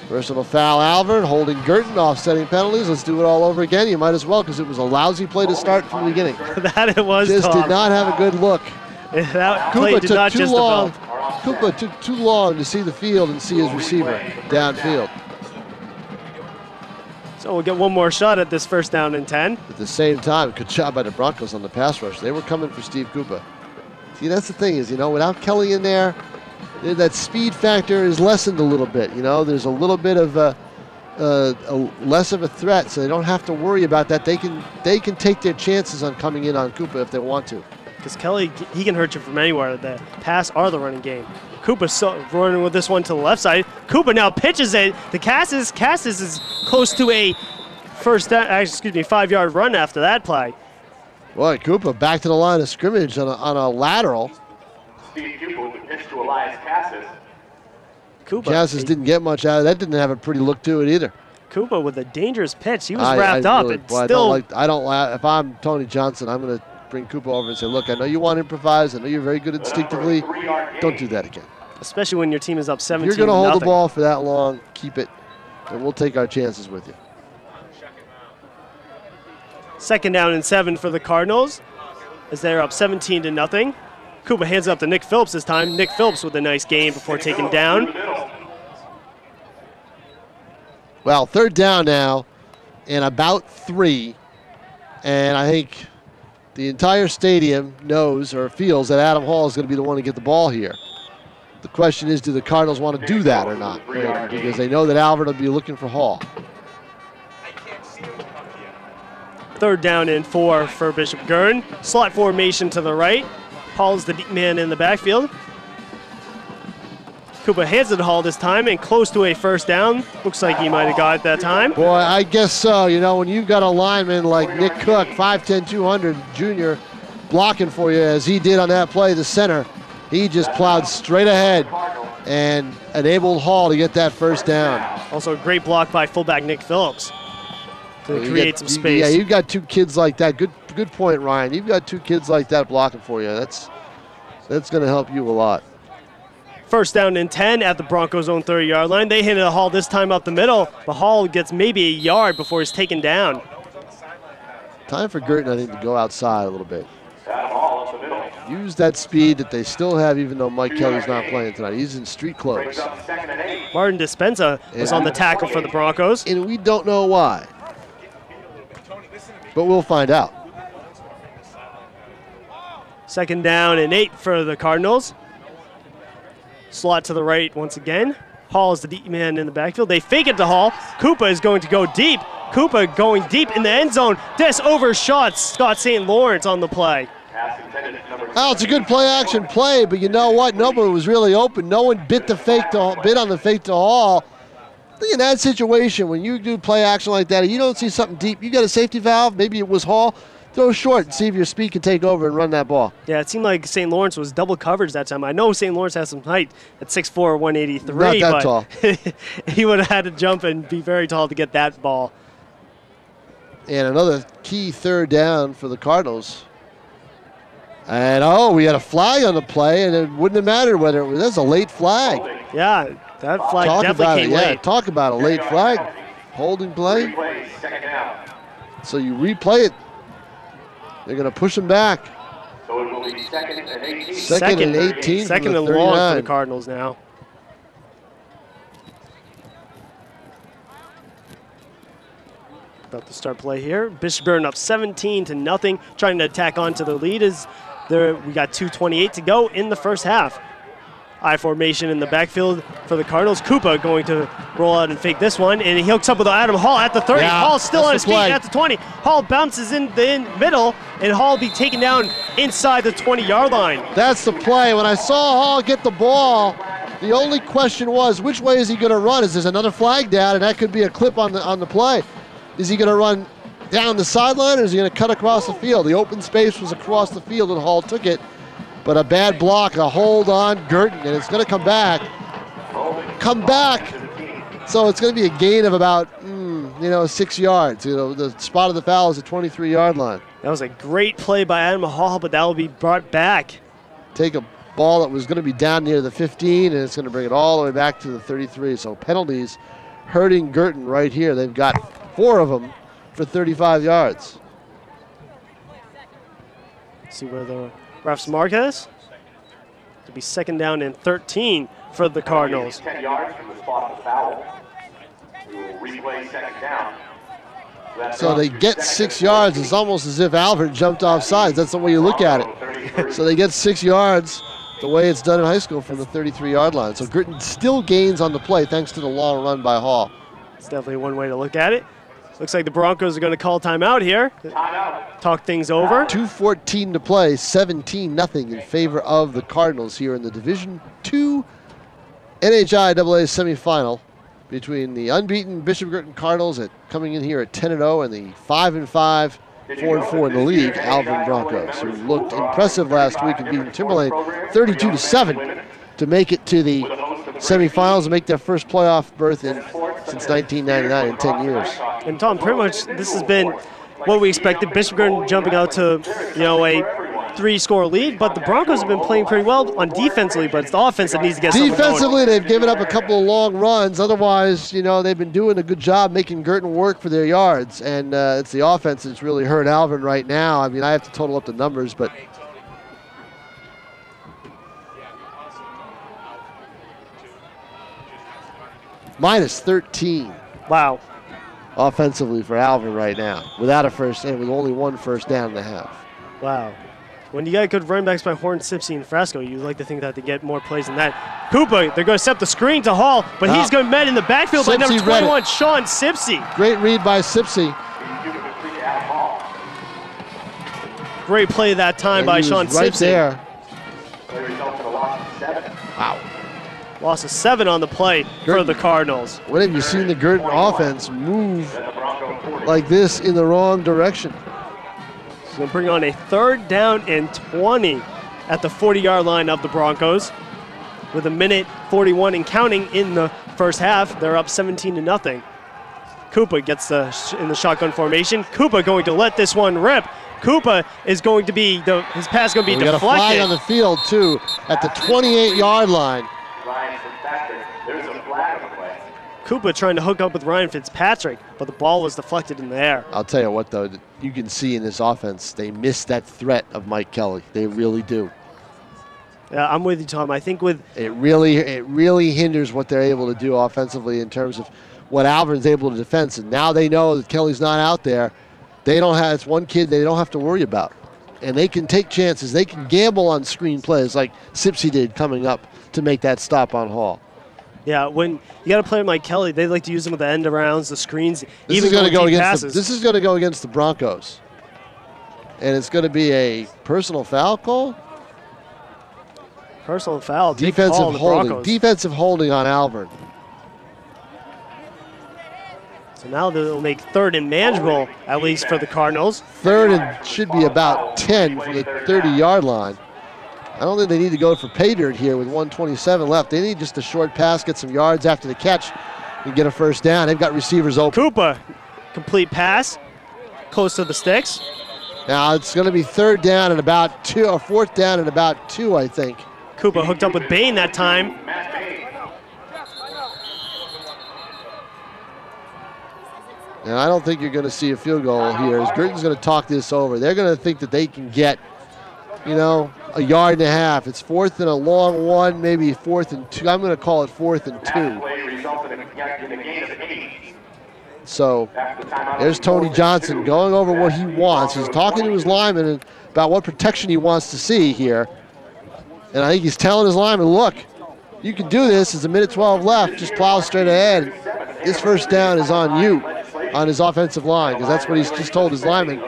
Personal foul, Alvirne, holding Guertin, offsetting penalties. Let's do it all over again. You might as well, because it was a lousy play to start from the beginning. That it was, Just Tom. Did not have a good look. That play did not just develop. Koopa took too long to see the field and see his receiver downfield. So we'll get one more shot at this first down and 10. At the same time, good job by the Broncos on the pass rush. They were coming for Steve Koopa. See, that's the thing is, without Kelly in there, that speed factor is lessened a little bit. There's a little bit of less of a threat, so they don't have to worry about that. They can take their chances on coming in on Koopa if they want to. Because Kelly, he can hurt you from anywhere, the pass or the running game. Koopa's running with this one to the left side. Koopa now pitches it. The Cassis is close to a 5-yard run after that play. Boy, Koopa back to the line of scrimmage on a lateral. Steve Koopa with the pitch to Elias Cassis. Cassis didn't get much out of that. Didn't have a pretty look to it either. Koopa with a dangerous pitch. He was wrapped up. Really, if I'm Tony Johnson, I'm going to bring Koopa over and say, look, I know you want to improvise. I know you're very good instinctively. Don't do that again. Especially when your team is up 17-0. If you're going to hold the ball for that long, keep it, and we'll take our chances with you. Second down and 7 for the Cardinals as they're up 17-0. Koopa hands it up to Nick Phillips this time. Nick Phillips with a nice gain before taking down. Well, third down now and about 3. And I think the entire stadium knows or feels that Adam Hall is going to be the one to get the ball here. The question is, do the Cardinals want to do that or not? Because they know that Alvirne will be looking for Hall. Third down and 4 for Bishop Guertin. Slot formation to the right. Hall's the deep man in the backfield. Koopa hands it to Hall this time and close to a first down. Looks like he might have got it that time. Boy, I guess so. When you've got a lineman like Nick Cook, 5'10", 200 junior, blocking for you as he did on that play, the center, he just plowed straight ahead and enabled Hall to get that first down. Also a great block by fullback Nick Phillips to create some space. Yeah, you've got two kids like that. Good point, Ryan. You've got two kids like that blocking for you. That's going to help you a lot. First down and 10 at the Broncos' own 30-yard line. They hit a Hall this time up the middle, but Hall gets maybe a yard before he's taken down. Time for Guertin, I think, to go outside a little bit. Use that speed that they still have, even though Mike Kelly's not playing tonight. He's in street clothes. Martin Dispenza was on the tackle for the Broncos. And we don't know why, but we'll find out. Second down and 8 for the Cardinals. Slot to the right once again. Hall is the deep man in the backfield. They fake it to Hall. Koopa is going to go deep. Koopa going deep in the end zone. This overshot Scott St. Lawrence on the play. Oh, it's a good play-action play, but you know what? Nobody was really open. No one bit on the fake to Hall. In that situation, when you do play action like that, and you don't see something deep, you got a safety valve. Maybe it was Hall. throw short and see if your speed can take over and run that ball. Yeah, it seemed like St. Lawrence was double coverage that time. I know St. Lawrence has some height at 6'4", 183. Not that tall. He would have had to jump and be very tall to get that ball. And another key third down for the Cardinals. And, we had a flag on the play, and it wouldn't have mattered whether it was. That's a late flag. Yeah, that flag definitely came late. Yeah, talk about a late flag. Holding play. So you replay it. They're going to push him back. So it will be 2nd and 18. Second and 18. Second and long for the Cardinals now. About to start play here. Bishop Guertin up 17-0, trying to attack onto the lead. We got 2:28 to go in the first half. I formation in the backfield for the Cardinals. Koopa going to roll out and fake this one, and he hooks up with Adam Hall at the 30. Yeah, Hall still on his feet play. at the 20. Hall bounces in the middle, and Hall will be taken down inside the 20-yard line. That's the play. When I saw Hall get the ball, the only question was, which way is he going to run? Is there another flag down, and that could be a clip on the play. Is he going to run down the sideline, or is he going to cut across the field? The open space was across the field, and Hall took it. But a bad block, a hold on Guertin, and it's going to come back. So it's going to be a gain of about, 6 yards. The spot of the foul is the 23-yard line. That was a great play by Adam Hall, but that will be brought back. Take a ball that was going to be down near the 15, and it's going to bring it all the way back to the 33. So penalties hurting Guertin right here. They've got 4 of them for 35 yards. See where the refs mark is. It'll be 2nd down and 13 for the Cardinals. 10 yards from the spot of the foul. We will replay 2nd down. So they get 6 yards. It's almost as if Alvirne jumped off sides. That's the way you look at it. So they get 6 yards the way it's done in high school from the 33-yard line. So Guertin still gains on the play thanks to the long run by Hall. It's definitely one way to look at it. Looks like the Broncos are going to call timeout here. Talk things over. 2:14 to play, 17-0 in favor of the Cardinals here in the Division II NHIAA semifinal between the unbeaten Bishop Guertin Cardinals coming in here at 10-0 and the 5-5, 4-4 in the league, Alvirne Broncos, who looked impressive last week in beating Timberlane 32-7 to make it to the semifinals and make their first playoff berth since 1999 in 10 years. And Tom, pretty much this has been what we expected. Bishop Guertin jumping out to a 3-score lead, but the Broncos have been playing pretty well on defensively, but it's the offense that needs to get something going. Defensively, they've given up a couple of long runs. Otherwise, they've been doing a good job making Guertin work for their yards, and it's the offense that's really hurt Alvirne right now. I mean, I have to total up the numbers, but minus 13. Wow. Offensively for Alvirne right now, without a first and with only 1 first down and a half. Wow. When you got good running backs by Horn, Sipsey, and Frasco, you'd like to think that they get more plays than that. Koopa, they're going to set the screen to Hall, but he's going to met in the backfield by number 21, Sean Sipsey. Great read by Sipsey. Great play that time by Sean Sipsey. Right there. Wow. Loss of 7 on the play for the Cardinals. When have you seen the Guertin offense move like this in the wrong direction? So they'll bring on a 3rd down and 20 at the 40-yard line of the Broncos. With 1:41 and counting in the first half, they're up 17-0. Koopa gets in the shotgun formation. Koopa going to let this one rip. Koopa is going to be, his pass is going to be deflected. We got a flag on the field, too, at the 28-yard line. There's a flag on the play. Koopa trying to hook up with Ryan Fitzpatrick, but the ball was deflected in the air. I'll tell you what, though, you can see in this offense, they miss that threat of Mike Kelly. They really do. Yeah, I'm with you, Tom. I think it really hinders what they're able to do offensively in terms of what Alvirne's able to defend. And now they know that Kelly's not out there. It's one kid they don't have to worry about. And they can take chances. They can gamble on screen plays like Sipsey did coming up to make that stop on Hall. Yeah, when you got a player like Kelly, they like to use him with the end arounds, the screens, this is going to go against the Broncos. And it's going to be a personal foul call? Personal foul. Defensive holding on Alvirne. So now they'll make third and manageable, at least for the Cardinals. Third and should be about 10 from the 30-yard line. I don't think they need to go for pay dirt here with 1:27 left. They need just a short pass, get some yards after the catch, and get a first down. They've got receivers open. Koopa, complete pass, close to the sticks. Now it's going to be third down and about 2, or fourth down and about 2, I think. Koopa hooked up with Bain that time. And I don't think you're going to see a field goal here, as Guertin's going to talk this over. They're going to think that they can get, you know, a yard and a half. It's fourth and a long one, maybe fourth and 2. I'm going to call it fourth and 2. So there's Tony Johnson going over what he wants. He's talking to his lineman about what protection he wants to see here. And I think he's telling his lineman, look, you can do this. There's a minute 12 left. Just plow straight ahead. This first down is on you, on his offensive line, because that's what he's just told his linemen.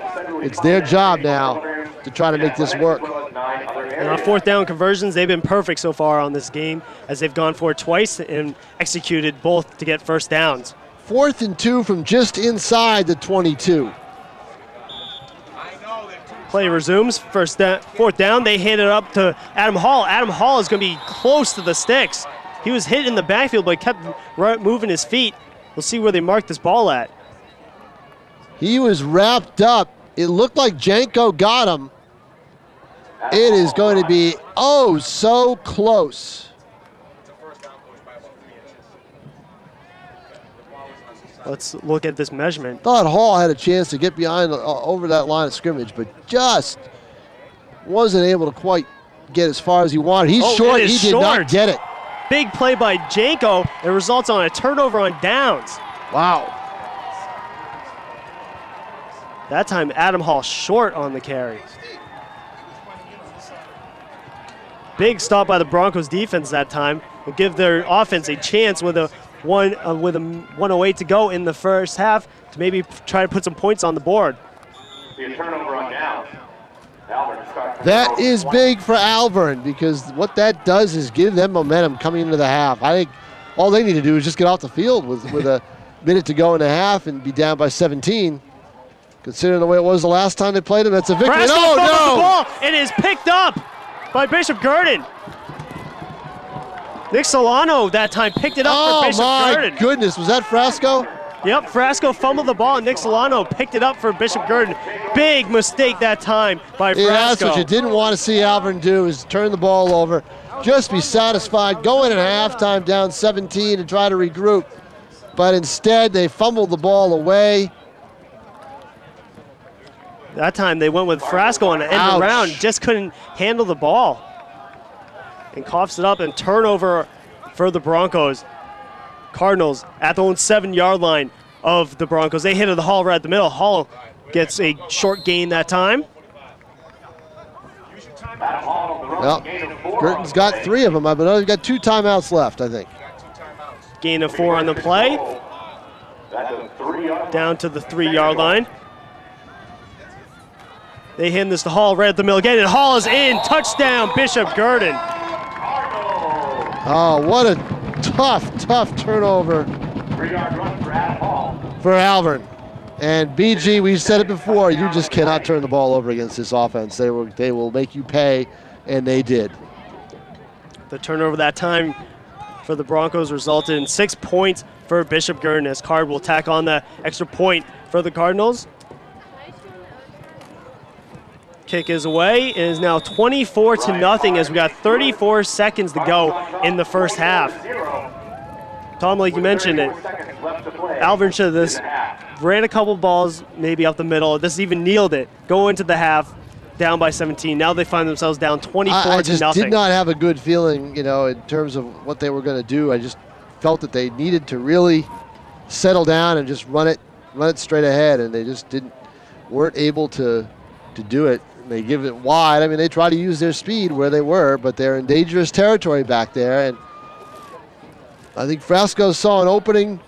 It's their job now to try to make this work. And on fourth down conversions, they've been perfect so far on this game, as they've gone for it twice and executed both to get first downs. 4th and 2 from just inside the 22. Play resumes. Fourth down, they hand it up to Adam Hall. Adam Hall is going to be close to the sticks. He was hit in the backfield, but kept moving his feet. We'll see where they mark this ball at. He was wrapped up. It looked like Janko got him. It is going to be, oh, so close. Let's look at this measurement. Thought Hall had a chance to get behind over that line of scrimmage, but just wasn't able to quite get as far as he wanted. He's short. He did not get it. Big play by Janko. It results on a turnover on downs. Wow. That time, Adam Hall short on the carry. Big stop by the Broncos defense that time. Will give their offense a chance with a 1:08 to go in the first half to maybe try to put some points on the board. Turnover on down. That is big for Alvirne, because what that does is give them momentum coming into the half. I think all they need to do is just get off the field with a minute to go in the half and be down by 17. Considering the way it was the last time they played him, that's a victory. No, no! The ball. It is picked up by Bishop Guertin. Nick Solano that time picked it up for Bishop Guertin. Oh my goodness, was that Frasco? Yep, Frasco fumbled the ball, and Nick Solano picked it up for Bishop Guertin. Big mistake that time by Frasco. Yeah, that's what you didn't want to see Alvirne do, is turn the ball over. Just be satisfied, go in at halftime down 17 and try to regroup. But instead, they fumbled the ball away. That time they went with Frasco on the end around, just couldn't handle the ball. And coughs it up, and turnover for the Broncos. Cardinals at the own 7-yard line of the Broncos. They hit the Hall right at the middle. Hall gets a short gain that time. Well, Guertin's got 3 of them. I believe he's got 2 timeouts left, I think. Gain of 4 on the play. Down to the 3-yard line. They hand this to Hall right at the middle again, and Hall is in. Touchdown, Bishop Guertin. Oh, what a tough turnover 3-yard run for Adam Hall. for Alvirne. And BG, we've said it before, you just cannot turn the ball over against this offense. They will make you pay, and they did. The turnover that time for the Broncos resulted in 6 points for Bishop Guertin, as Card will tack on the extra point for the Cardinals. Kick is away. It is now 24-0 as we got 34 seconds to go in the first half. Tom, like you mentioned it, Alvirne should have this ran a couple balls maybe up the middle. This even kneeled it. Go into the half, down by 17. Now they find themselves down 24-0. I just did not have a good feeling, you know, in terms of what they were going to do. I just felt that they needed to really settle down and just run it straight ahead, and they just weren't able to do it. They give it wide. I mean, they try to use their speed where they were, but they're in dangerous territory back there. And I think Frasco saw an opening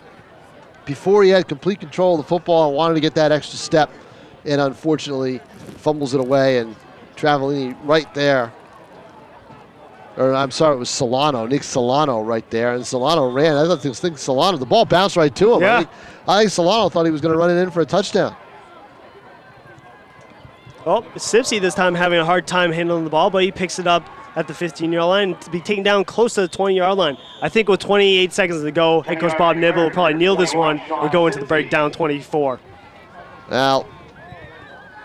before he had complete control of the football and wanted to get that extra step, and unfortunately fumbles it away, and Travellini right there. Or I'm sorry, it was Solano, Nick Solano right there. And Solano ran. I think Solano, the ball bounced right to him. Yeah. I think Solano thought he was going to run it in for a touchdown. Well, Sipsy this time having a hard time handling the ball, but he picks it up at the 15-yard line to be taken down close to the 20-yard line. I think with 28 seconds to go, head coach Bob Nibble will probably kneel this one or go into the break down 24. Now,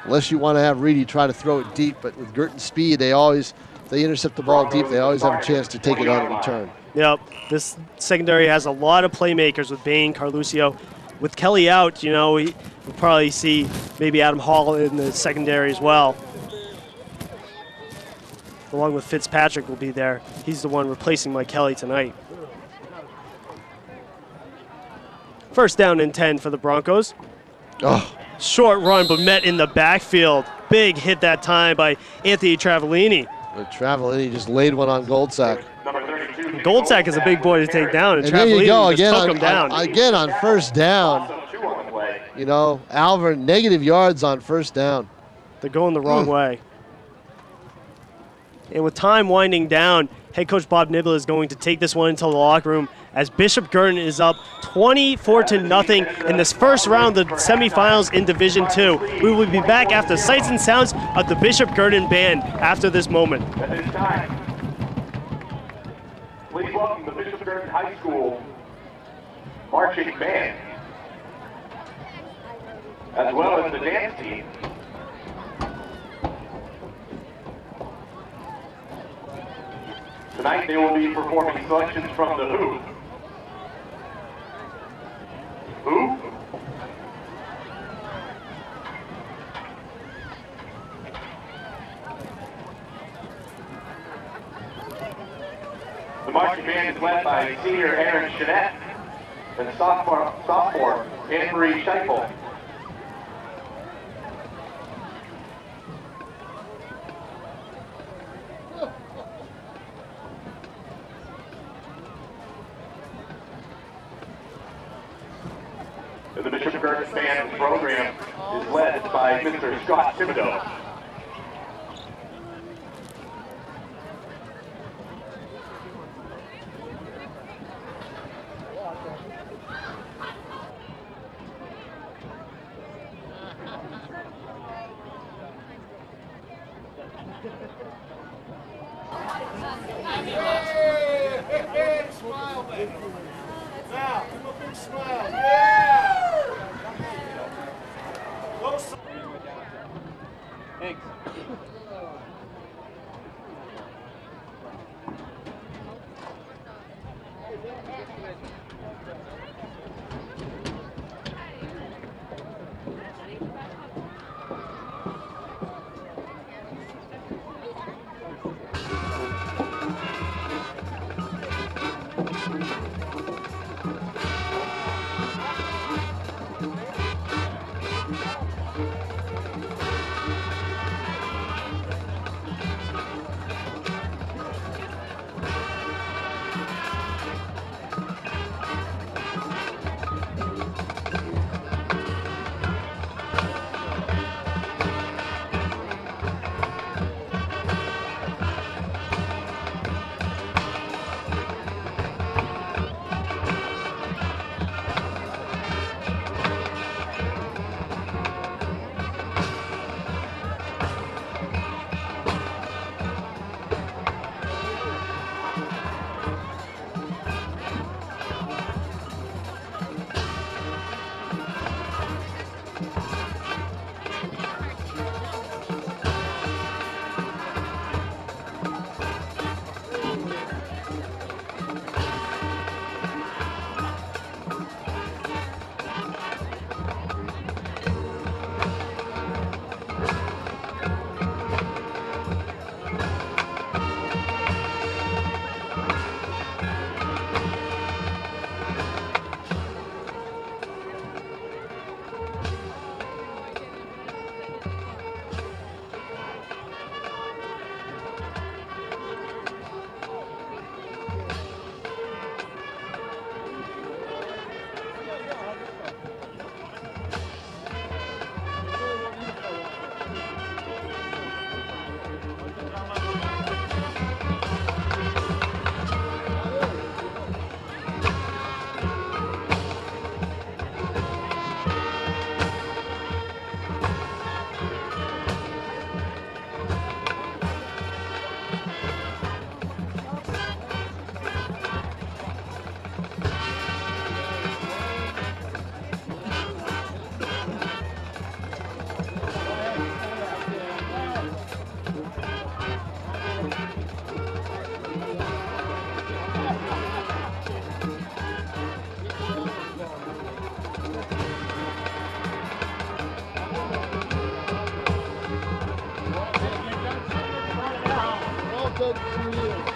unless you want to have Reedy try to throw it deep, but with Guertin's speed, if they intercept the ball deep, they always have a chance to take it on a return. Yep, this secondary has a lot of playmakers with Bain, Carluccio. With Kelly out, we'll probably see maybe Adam Hall in the secondary as well. Along with Fitzpatrick will be there. He's the one replacing Mike Kelly tonight. First down and 10 for the Broncos. Oh. Short run, but met in the backfield. Big hit that time by Anthony Travellini. Travellini just laid one on Goldsack. Goldsack is a big boy to take down, and there you go, just took him down. Again on first down. Alvirne, negative yards on first down. They're going the wrong way. And with time winding down, head coach Bob Nibble is going to take this one into the locker room as Bishop Guertin is up 24-0 in this first round of the semifinals in Division II. We will be back after sights and sounds of the Bishop Guertin Band after this moment. At this time, please welcome the Bishop Guertin High School marching band, as well as the dance team. Tonight they will be performing selections from the Who. Who? The marching band is led by senior Aaron Chenette and sophomore Anne-Marie Scheifel. The Bishop Guertin Band program is led by Mr. Scott Thibodeau. Smile, baby. Now, give a big smile. Yeah! Thanks. said 2 years.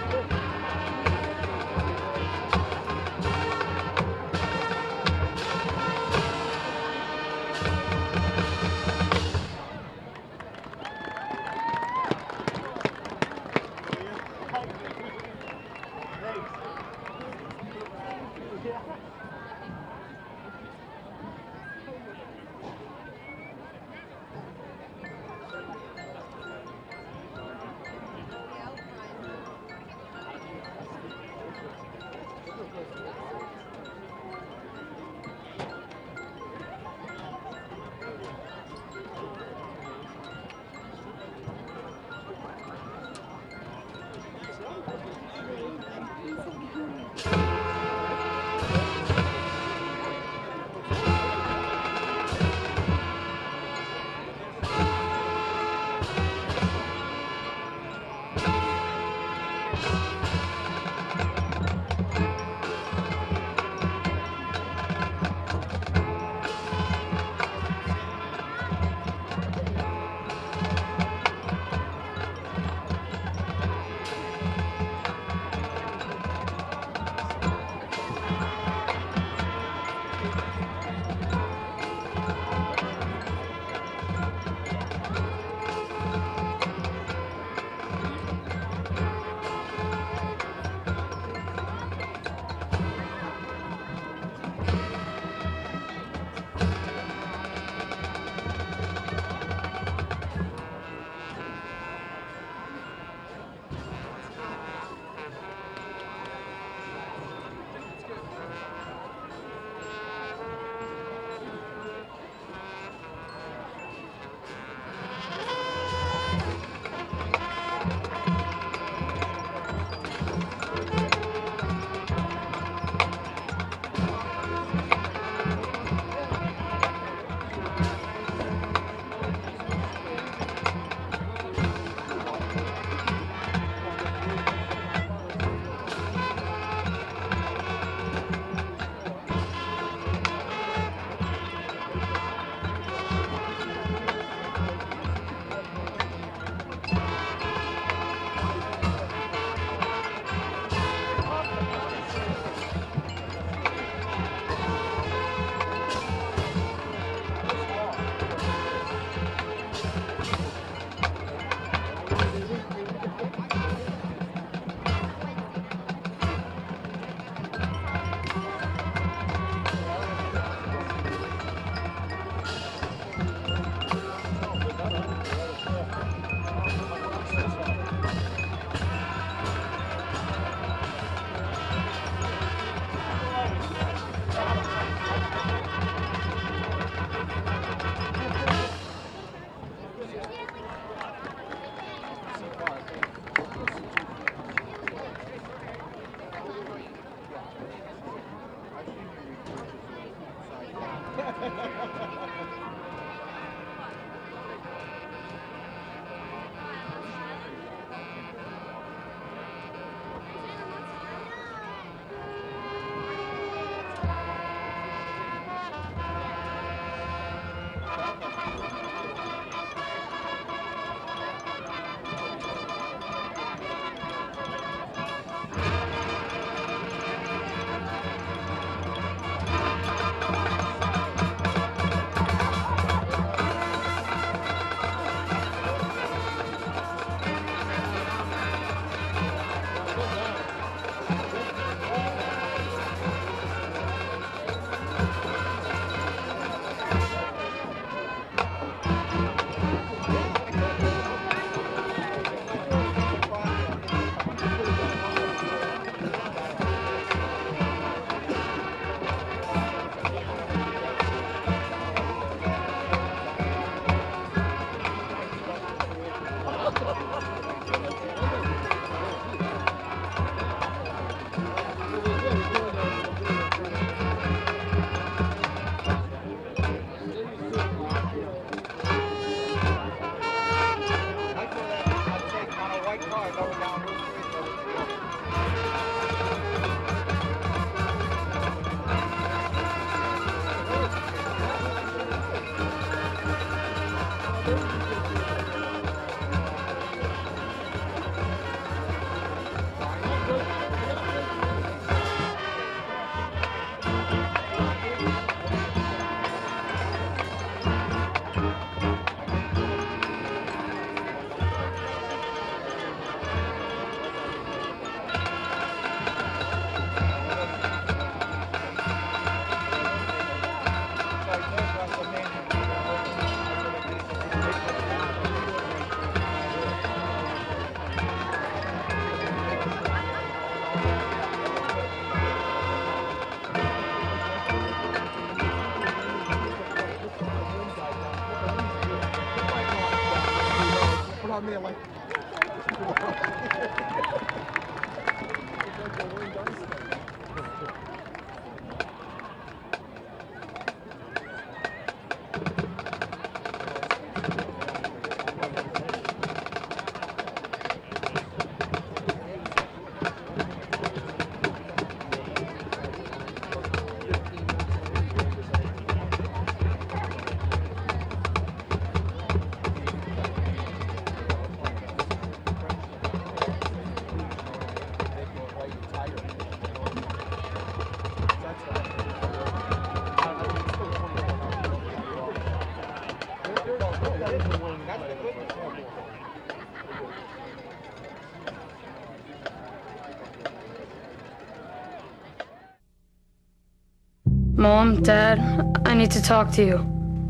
Mom, Dad, I need to talk to you.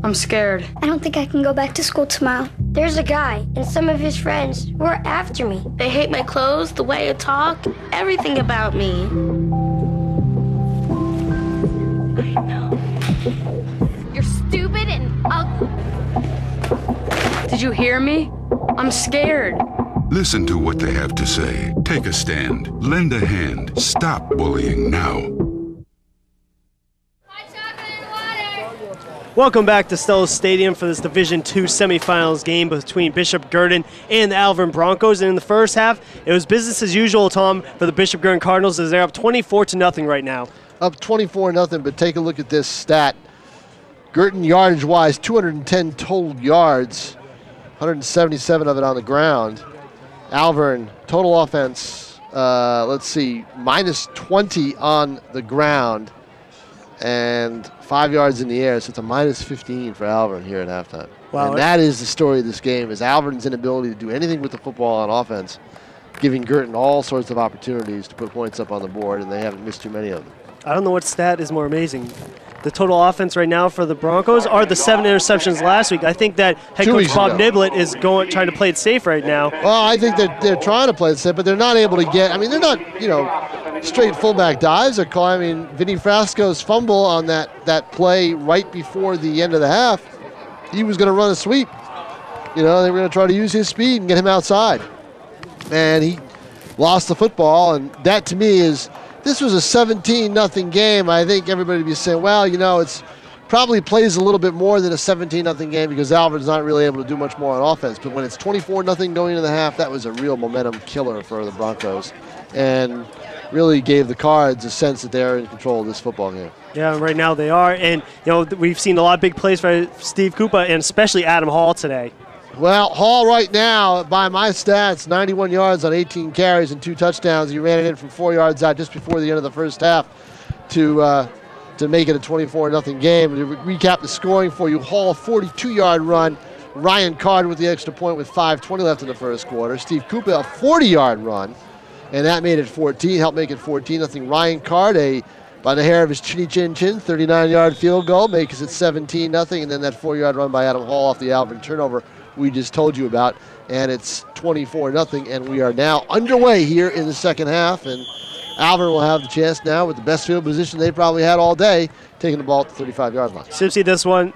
I'm scared. I don't think I can go back to school tomorrow. There's a guy and some of his friends who are after me. They hate my clothes, the way I talk, everything about me. I know. You're stupid and ugly. Did you hear me? I'm scared. Listen to what they have to say. Take a stand. Lend a hand. Stop bullying now. Welcome back to Stellas Stadium for this Division II semifinals game between Bishop Guertin and the Alvirne Broncos. And in the first half, it was business as usual, Tom, for the Bishop Guertin Cardinals as they're up 24-0 right now. Up 24-0, but take a look at this stat. Guertin yardage-wise, 210 total yards, 177 of it on the ground. Alvirne, total offense, let's see, minus 20 on the ground and 5 yards in the air, so it's a minus 15 for Alvirne here at halftime. Wow. And that is the story of this game, is Alvirne's inability to do anything with the football on offense, giving Guertin all sorts of opportunities to put points up on the board, and they haven't missed too many of them. I don't know what stat is more amazing. The total offense right now for the Broncos are the 7 interceptions last week. I think that head coach Bob Niblett is trying to play it safe right now. Well, I think that they're trying to play it safe, but they're not able to get, I mean, they're not, straight fullback dives. I mean, Vinny Frasco's fumble on that play right before the end of the half, he was going to run a sweep. They were going to try to use his speed and get him outside. And he lost the football, and that to me is, this was a 17-0 game. I think everybody would be saying, well, it's probably plays a little bit more than a 17-0 game because Alvirne's not really able to do much more on offense. But when it's 24-0 going into the half, that was a real momentum killer for the Broncos and really gave the Cards a sense that they're in control of this football game. Yeah, right now they are. And, we've seen a lot of big plays for Steve Koopa and especially Adam Hall today. Well, Hall right now, by my stats, 91 yards on 18 carries and 2 touchdowns. He ran it in from 4 yards out just before the end of the first half to make it a 24-0 game. To recap the scoring for you, Hall, 42-yard run. Ryan Card with the extra point with 5:20 left in the first quarter. Steve Koopa, a 40-yard run, and that made it 14, helped make it 14-0. Ryan Card, by the hair of his chinny chin, 39-yard field goal, makes it 17-0, and then that 4-yard run by Adam Hall off the Alvirne turnover we just told you about, and it's 24-0, and we are now underway here in the second half, and Alvirne will have the chance now with the best field position they've probably had all day, taking the ball at the 35-yard line. Simply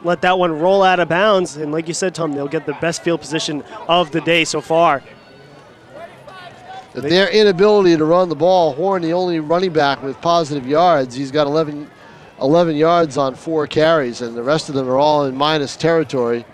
let that one roll out of bounds, and like you said, Tom, they'll get the best field position of the day so far. Their inability to run the ball, Horn, the only running back with positive yards, he's got 11 yards on 4 carries, and the rest of them are all in minus territory.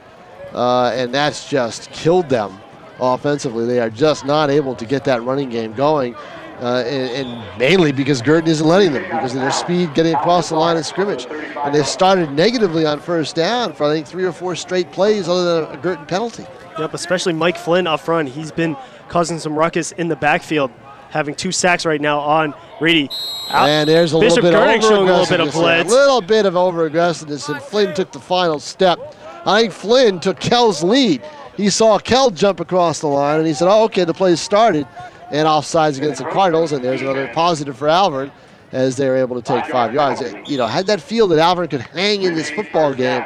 And that's just killed them offensively. They are just not able to get that running game going, and mainly because Guertin isn't letting them, because of their speed getting across the line of scrimmage. And they've started negatively on first down for, I think, 3 or 4 straight plays other than a Guertin penalty. Yep, especially Mike Flynn up front. He's been causing some ruckus in the backfield, having 2 sacks right now on Reedy. And there's a Bishop little bit Guertin of showing a little bit of blitz. A little bit of over-aggressiveness, and Flynn took the final step. I think Flynn took Kell's lead. He saw Kell jump across the line, and he said, oh, okay, the play started. And offsides against the Cardinals, and there's another positive for Alvirne as they were able to take 5 yards. Had that feel that Alvirne could hang in this football game,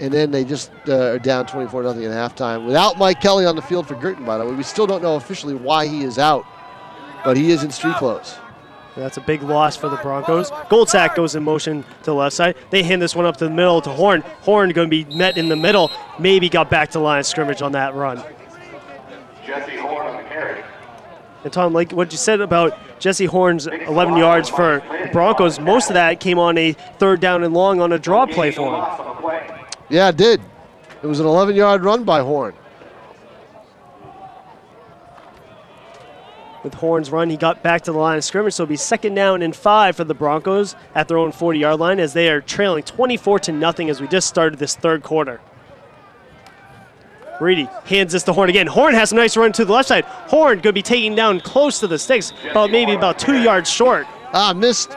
and then they just are down 24-0 at halftime. Without Mike Kelly on the field for Guertin, by the way. We still don't know officially why he is out, but he is in street clothes. That's a big loss for the Broncos. Goldsack goes in motion to the left side. They hand this one up to the middle to Horn. Horn going to be met in the middle. Maybe got back to line of scrimmage on that run. Jesse Horn on the carry. And Tom, like what you said about Jesse Horn's 11 yards for the Broncos, most of that came on a third down and long on a draw play for him. Yeah, it did. It was an 11-yard run by Horn. With Horn's run, he got back to the line of scrimmage, so it'll be 2nd down and 5 for the Broncos at their own 40-yard line as they are trailing 24-0 as we just started this third quarter. Reedy hands this to Horn again. Horn has a nice run to the left side. Horn could be taking down close to the sticks, maybe about 2 yards short. Missed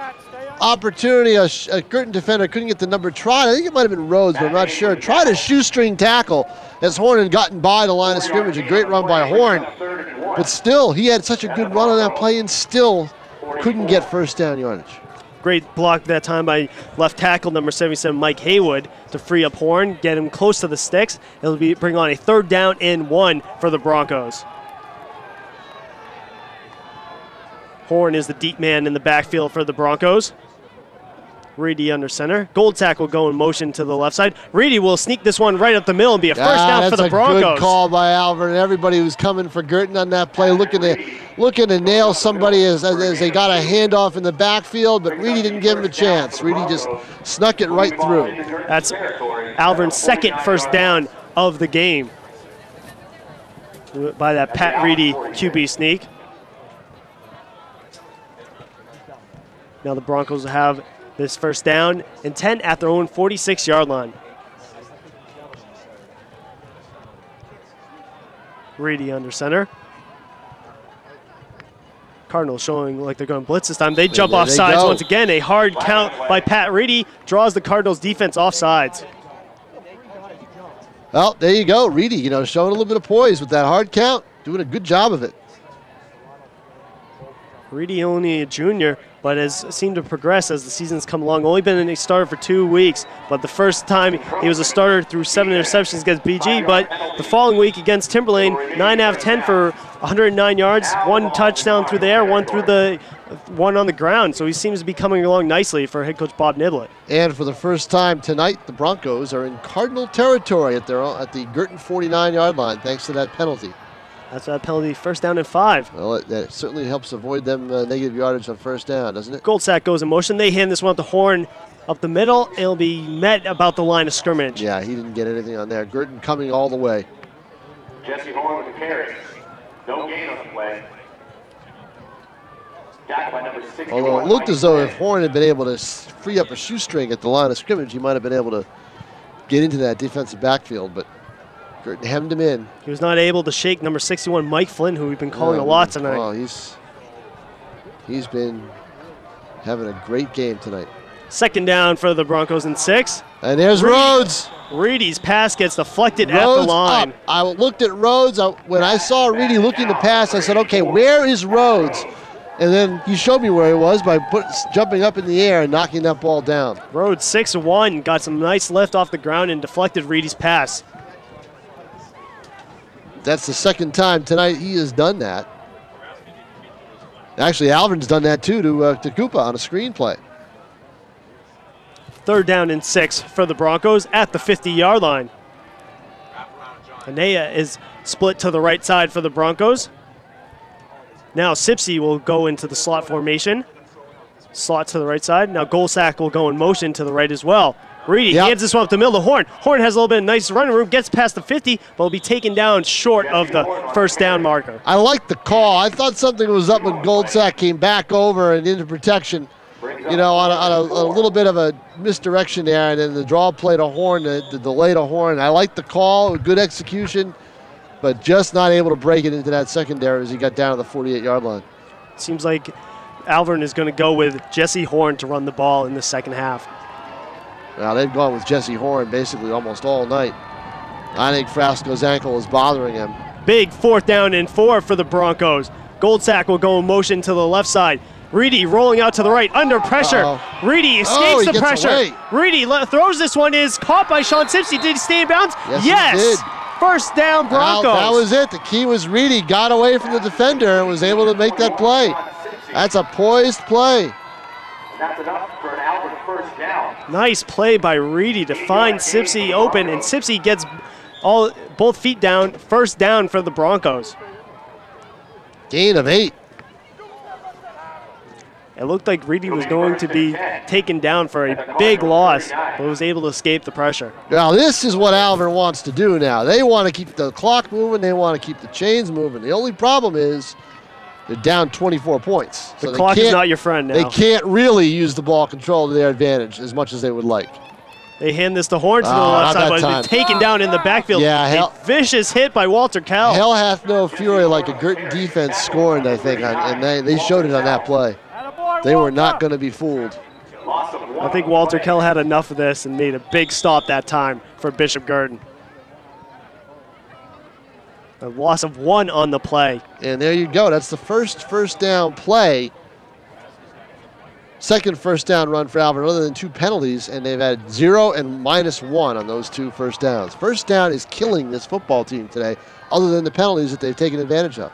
opportunity. A Guertin defender couldn't get the number. Tried, I think it might have been Rhodes, but I'm not sure. Tried a shoestring tackle as Horn had gotten by the line of scrimmage. A great run by Horn. But still, he had such a good run on that play and still couldn't get first down yardage. Great block that time by left tackle number 77, Mike Haywood, to free up Horn, get him close to the sticks. It'll bring on a 3rd down and 1 for the Broncos. Horn is the deep man in the backfield for the Broncos. Reedy under center. Goldsack will go in motion to the left side. Reedy will sneak this one right up the middle and be a first down for the Broncos. That's a good call by Alvirne. Everybody who's coming for Guertin on that play, looking to nail somebody as they got a handoff in the backfield, but Reedy didn't give him a chance. Reedy just snuck it right through. That's Alvirne's 2nd first down of the game by that Pat Reedy QB sneak. Now the Broncos will have this first down and 10 at their own 46-yard line. Reedy under center. Cardinals showing like they're going blitz this time. They jump off sides once again. A hard count by Pat Reedy draws the Cardinals defense off sides. Well, there you go. Reedy, showing a little bit of poise with that hard count. Doing a good job of it. Reedy only a junior, but has seemed to progress as the season's come along. Only been a starter for 2 weeks, but the first time he was a starter through 7 interceptions against BG, but the following week against Timberlane, 9 out of 10 for 109 yards, 1 touchdown through the air, 1 on the ground. So he seems to be coming along nicely for head coach Bob Niblett. And for the first time tonight, the Broncos are in Cardinal territory at the Guertin 49-yard line, thanks to that penalty. That's that penalty, 1st down and 5. Well, that certainly helps avoid them negative yardage on first down, doesn't it? Goldsack goes in motion. They hand this one up to Horn up the middle. It'll be met about the line of scrimmage. Yeah, he didn't get anything on there. Guertin coming all the way. Jesse Horn with the carry. No gain on the play. Back by number 61. Although it looked as though if Horn had been able to free up a shoestring at the line of scrimmage, he might have been able to get into that defensive backfield, but Guertin hemmed him in. He was not able to shake number 61, Mike Flynn, who we've been calling a lot tonight. Oh, he's been having a great game tonight. 2nd down for the Broncos and 6. And there's Rhodes. Reedy's pass gets deflected at the line. Up. I looked at Rhodes. When I saw Reedy looking to pass, I said, okay, where is Rhodes? And then he showed me where he was by jumping up in the air and knocking that ball down. Rhodes 6'1", got some nice lift off the ground and deflected Reedy's pass. That's the 2nd time tonight he has done that. Actually, Alvirne's done that too to Koopa on a screenplay. 3rd down and 6 for the Broncos at the 50-yard line. Anea is split to the right side for the Broncos. Now Sipsy will go into the slot formation. Slot to the right side. Now Goldsack will go in motion to the right as well. Reedy hands this one up the middle to Horn. Horn has a little bit of nice running room, gets past the 50, but will be taken down short of the first down marker. I like the call. I thought something was up when Goldsack came back over and into protection, on a little bit of a misdirection there, and then the draw play to Horn, the delay to Horn. I like the call, good execution, but just not able to break it into that secondary as he got down to the 48-yard line. Seems like Alvirne is going to go with Jesse Horn to run the ball in the second half. Now they've gone with Jesse Horn basically almost all night. I think Frasco's ankle is bothering him. Big 4th down and 4 for the Broncos. Goldsack will go in motion to the left side. Reedy rolling out to the right, under pressure. Reedy escapes the pressure. Away. Reedy throws this one, is caught by Sean Sipsy. Did he stay in bounds? Yes, he did. First down, Broncos. That was it. The key was Reedy got away from the defender and was able to make that play. That's a poised play. That's enough for an Alvirne first down. Nice play by Reedy to find Sipsy open, and Sipsy gets both feet down. First down for the Broncos. Gain of 8. It looked like Reedy was going to be taken down for a big loss, but was able to escape the pressure. Now, this is what Alvirne wants to do now. They want to keep the clock moving. They want to keep the chains moving. The only problem is they're down 24 points. The clock is not your friend now. They can't really use the ball control to their advantage as much as they would like. They hand this to Horn to the left side, but it's been taken down in the backfield. Yeah, a vicious hit by Walter Kell. Hell hath no fury like a Guertin defense scoring, I think, and they showed it on that play. They were not going to be fooled. I think Walter Kell had enough of this and made a big stop that time for Bishop Guertin. A loss of 1 on the play. And there you go. That's the first down play. Second first down run for Alvirne, other than 2 penalties, and they've had 0 and -1 on those 2 first downs. First down is killing this football team today, other than the penalties that they've taken advantage of.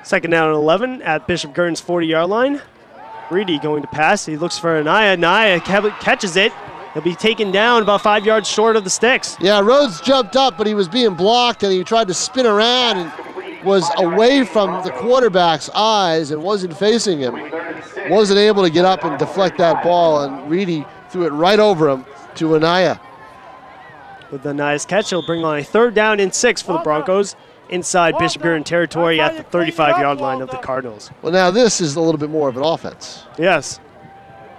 Second down and 11 at Bishop Guertin's 40-yard line. Reedy going to pass. He looks for Anaya. Anaya catches it. He'll be taken down about 5 yards short of the sticks. Yeah, Rhodes jumped up, but he was being blocked, and he tried to spin around and was away from the quarterback's eyes and wasn't facing him. Wasn't able to get up and deflect that ball, and Reedy threw it right over him to Anaya. With Anaya's catch, he'll bring on a 3rd down and 6 for the Broncos inside Bishop Guertin territory at the 35-yard line of the Cardinals. Well, now this is a little bit more of an offense. Yes.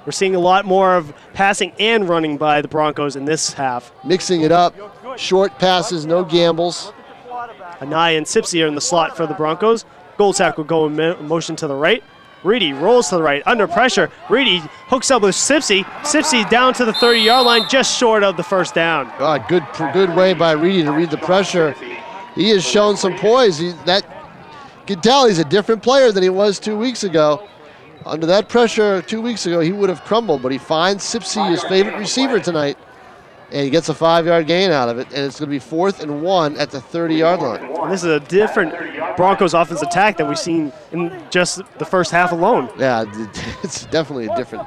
We're seeing a lot more of passing and running by the Broncos in this half. Mixing it up, short passes, no gambles. Anaya and Sipsy are in the slot for the Broncos. Goldsack will go in motion to the right. Reedy rolls to the right, under pressure. Reedy hooks up with Sipsy. Sipsy down to the 30-yard line, just short of the first down. Good way by Reedy to read the pressure. He has shown some poise. You can tell he's a different player than he was 2 weeks ago. Under that pressure 2 weeks ago, he would have crumbled, but he finds Sipsy, his favorite receiver tonight, and he gets a 5-yard gain out of it, and it's going to be 4th and 1 at the 30-yard line. And this is a different Broncos offensive attack than we've seen in just the first half alone. Yeah, it's definitely a different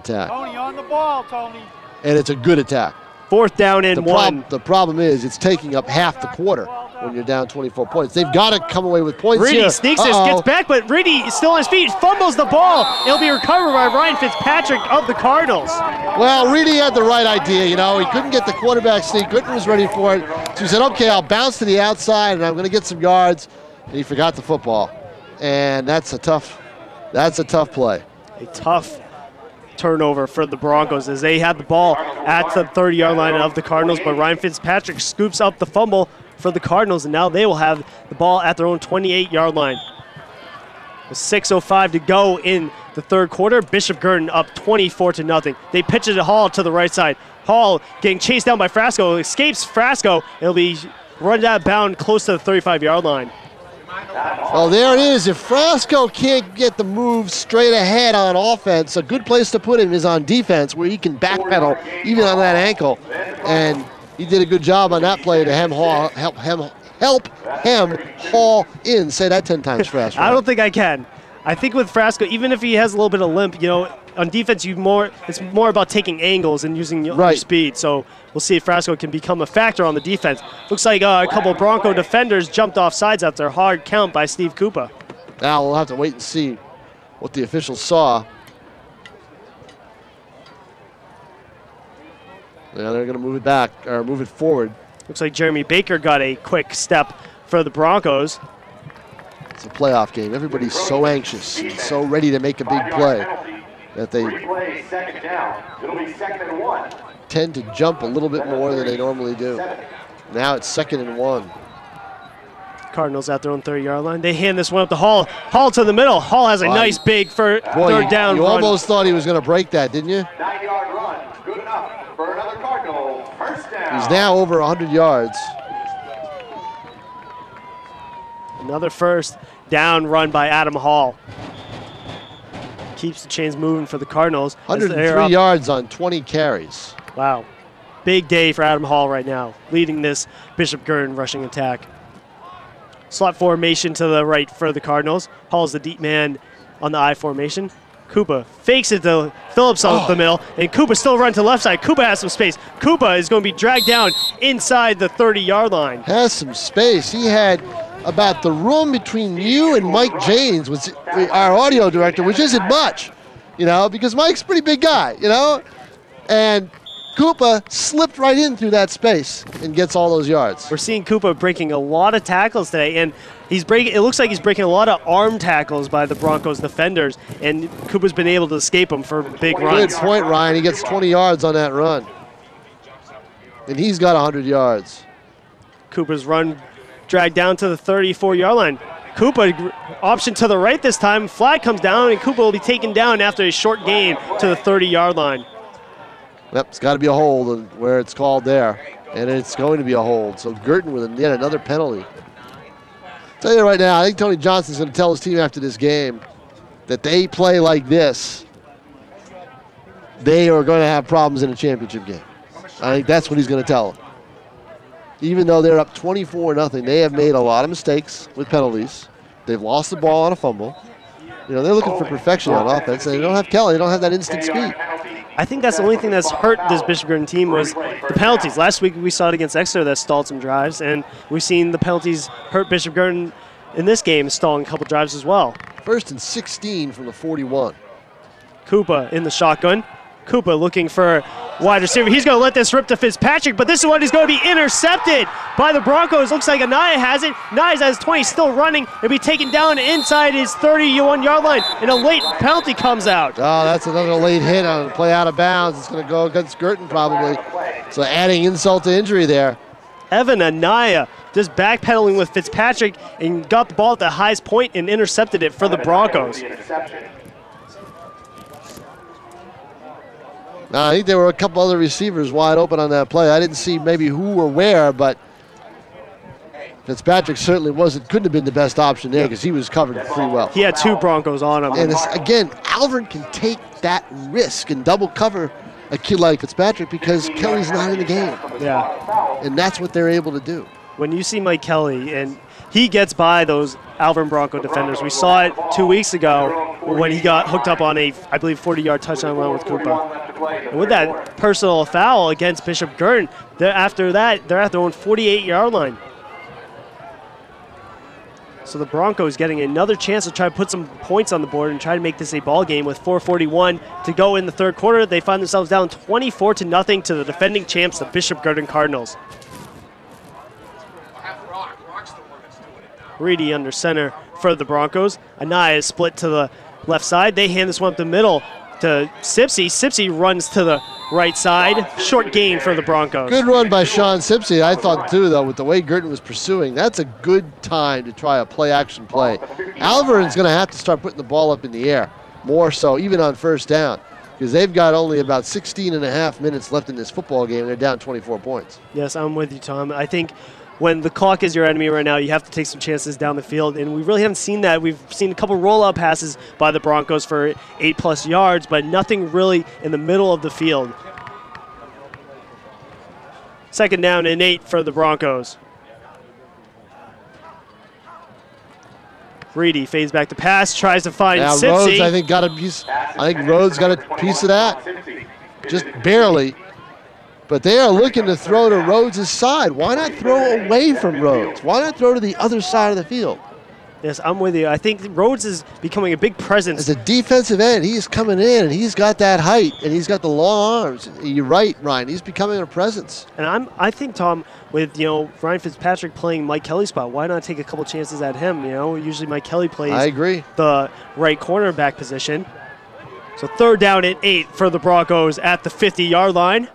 attack. Tony, on the ball, Tony. And it's a good attack. 4th down and 1. The problem is it's taking up half the quarter when you're down 24 points. They've got to come away with points Reedy here. sneaks this, gets back, but Reedy is still on his feet, fumbles the ball. It'll be recovered by Ryan Fitzpatrick of the Cardinals. Well, Reedy had the right idea. You know, he couldn't get the quarterback sneak. Guertin was ready for it. So he said, okay, I'll bounce to the outside, and I'm going to get some yards. And he forgot the football. And that's a tough play. A tough turnover for the Broncos as they had the ball at the 30-yard line of the Cardinals, but Ryan Fitzpatrick scoops up the fumble for the Cardinals, and now they will have the ball at their own 28-yard line. With 6:05 to go in the third quarter, Bishop Guertin up 24-0. They pitch it to Hall to the right side. Hall getting chased down by Frasco, escapes Frasco. It'll be run out of bound close to the 35-yard line. Well, there it is. If Frasco can't get the move straight ahead on offense, a good place to put him is on defense, where he can backpedal even on that ankle. And he did a good job on that play to help him haul in. Say that 10 times, Frasco. I don't think I can. I think with Frasco, even if he has a little bit of limp, you know, on defense, it's more about taking angles and using your speed. So we'll see if Frasco can become a factor on the defense. Looks like a couple of Bronco defenders jumped off sides after a hard count by Steve Koopa. Now we'll have to wait and see what the officials saw. Yeah, they're going to move it back, or move it forward. Looks like Jeremy Baker got a quick step for the Broncos. It's a playoff game. Everybody's so anxious and so ready to make a big play that they tend to jump a little bit more than they normally do. Now it's 2nd and 1. Cardinals at their own 30-yard line. They hand this one up to Hall. Hall to the middle. Hall has a nice big third down you run. Almost thought he was going to break that, didn't you? 9-yard run, good enough for another Cardinal first down. He's now over 100 yards. Another first down run by Adam Hall. Keeps the chains moving for the Cardinals. 103 yards on 20 carries. Wow. Big day for Adam Hall right now, leading this Bishop Guertin rushing attack. Slot formation to the right for the Cardinals. Hall's the deep man on the I formation. Koopa fakes it to Phillips up the middle, and Koopa still run to the left side. Koopa has some space. Koopa is going to be dragged down inside the 30-yard line. Has some space. He had about the room between you and Mike James, our audio director, which isn't much, because Mike's a pretty big guy, and Koopa slipped right in through that space and gets all those yards. We're seeing Koopa breaking a lot of tackles today, and it looks like he's breaking a lot of arm tackles by the Broncos defenders, and Koopa's been able to escape them for big runs. Good point, Ryan. He gets 20 yards on that run. And he's got 100 yards. Koopa's run dragged down to the 34-yard line. Koopa option to the right this time. Flag comes down, and Koopa will be taken down after a short gain to the 30-yard line. Yep, it's got to be a hold where it's called there, and it's going to be a hold. So Guertin with yet another penalty. I'll tell you right now, I think Tony Johnson's going to tell his team after this game that they play like this, they are going to have problems in a championship game. I think that's what he's going to tell them. Even though they're up 24-0, they have made a lot of mistakes with penalties. They've lost the ball on a fumble. They're looking for perfection on offense, and they don't have Kelly. They don't have that instant speed. I think that's the only thing that's hurt this Bishop Guertin team was the penalties. Last week we saw it against Exeter that stalled some drives, and we've seen the penalties hurt Bishop Guertin in this game, stalling a couple drives as well. 1st and 16 from the 41. Koopa in the shotgun. Koopa looking for wide receiver. He's going to let this rip to Fitzpatrick, but this is what is going to be intercepted by the Broncos. Looks like Anaya has it. Anaya's at his 20, still running. It'll be taken down inside his 31-yard line, and a late penalty comes out. Oh, that's another late hit on a play out of bounds. It's going to go against Guertin probably. So adding insult to injury there. Evan Anaya just backpedaling with Fitzpatrick and got the ball at the highest point and intercepted it for the Broncos. I think there were a couple other receivers wide open on that play. I didn't see maybe who or where, but Fitzpatrick certainly couldn't have been the best option there because he was covered pretty well. He had 2 Broncos on him. And again, Alvirne can take that risk and double cover a kid like Fitzpatrick because Kelly's not in the game. Yeah. And that's what they're able to do. When you see Mike Kelly, and he gets by those Alvirne Bronco defenders. We saw it 2 weeks ago when he got hooked up on a, I believe, 40-yard touchdown run with Koopa. And with that personal foul against Bishop Guertin, after that, they're at their own 48-yard line. So the Broncos getting another chance to try to put some points on the board and try to make this a ball game with 4:41 to go in the third quarter. They find themselves down 24-0 to the defending champs, the Bishop Guertin Cardinals. Reedy under center for the Broncos. Anaya is split to the left side. They hand this one up the middle to Sipsey. Sipsey runs to the right side. Short gain for the Broncos. Good run by Sean Sipsey. I thought, too, though, with the way Guertin was pursuing, that's a good time to try a play-action play. Alvirne's going to have to start putting the ball up in the air, more so, even on first down, because they've got only about 16.5 minutes left in this football game, and they're down 24 points. Yes, I'm with you, Tom. I think when the clock is your enemy right now, you have to take some chances down the field, and we really haven't seen that. We've seen a couple rollout passes by the Broncos for 8+ yards, but nothing really in the middle of the field. 2nd down and 8 for the Broncos. Reedy fades back to pass, tries to find Sipsey. Rhodes, I think, got a piece. I think Rhodes got a piece of that, just barely. But they are looking to throw to Rhodes' side. Why not throw away from Rhodes? Why not throw to the other side of the field? Yes, I'm with you. I think Rhodes is becoming a big presence. As a defensive end, he's coming in, and he's got that height, and he's got the long arms. You're right, Ryan. He's becoming a presence. And I think, Tom, with Ryan Fitzpatrick playing Mike Kelly's spot, why not take a couple chances at him? Usually Mike Kelly plays I agree. the right cornerback position. So 3rd down and 8 for the Broncos at the 50-yard line.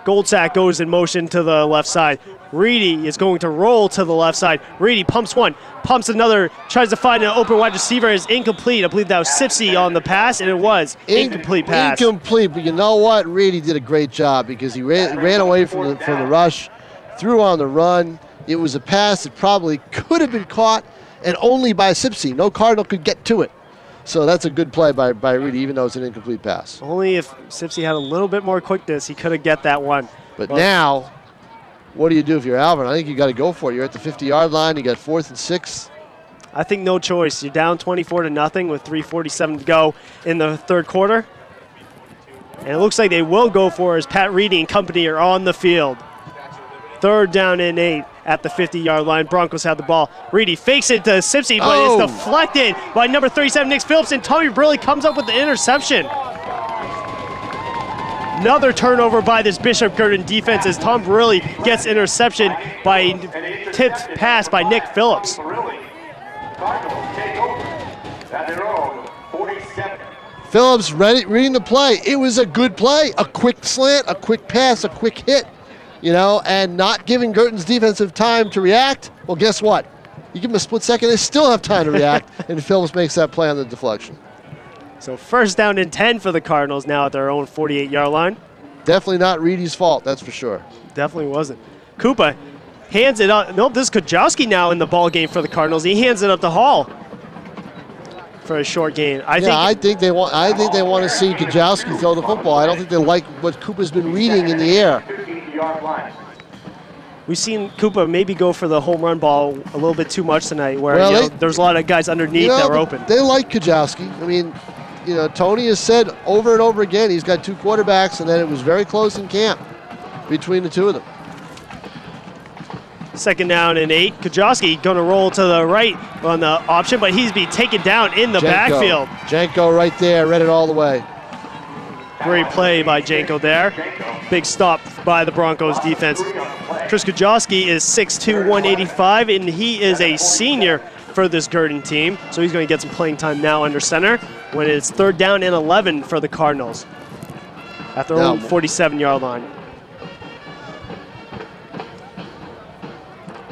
Goldsack goes in motion to the left side. Reedy is going to roll to the left side. Reedy pumps one, pumps another, tries to find an open wide receiver. Is incomplete. I believe that was Sipsey on the pass, and it was incomplete pass. Incomplete, but you know what? Reedy did a great job because he ran away from the rush, threw on the run. It was a pass that probably could have been caught, and only by Sipsey. No Cardinal could get to it. So that's a good play by Reedy, even though it's an incomplete pass. Only if Sipsey had a little bit more quickness, he could have get that one. But now, what do you do if you're Alvirne? I think you got to go for it. You're at the 50-yard line. You got 4th and 6. I think no choice. You're down 24-0 with 3:47 to go in the third quarter. And it looks like they will go for it as Pat Reedy and company are on the field. 3rd down and 8 at the 50-yard line. Broncos have the ball. Reedy fakes it to Sipsy, but it's deflected by number 37, Nick Phillips, and Tommy Brilli comes up with the interception. Another turnover by this Bishop Guertin defense as Tom Brilli gets interception by tipped pass by Nick Phillips. Phillips reading the play. It was a good play, a quick slant, a quick pass, a quick hit, you know, and not giving Guertin's defensive time to react. Well, guess what? You give them a split second, they still have time to react, and Phillips makes that play on the deflection. So first down and 10 for the Cardinals now at their own 48-yard line. Definitely not Reedy's fault, that's for sure. Definitely wasn't. Koopa hands it up. Nope, this is Kujawski now in the ball game for the Cardinals. He hands it up to Hall for a short gain. I think they want to see Kujawski throw the football. I don't think they like what Koopa's been reading in the air. We've seen Koopa maybe go for the home run ball a little bit too much tonight where there's a lot of guys underneath that were open. They like Kujawski. I mean, you know, Tony has said over and over again he's got two quarterbacks, and then it was very close in camp between the two of them. Second down and 8. Kujawski going to roll to the right on the option, but he's being taken down in the backfield. Janko right there, read it all the way. Great play by Janko there. Big stop by the Broncos defense. Chris Kujawski is 6'2", 185, and he is a senior for this Guertin team, so he's going to get some playing time now under center when it's third down and 11 for the Cardinals at their own 47-yard line.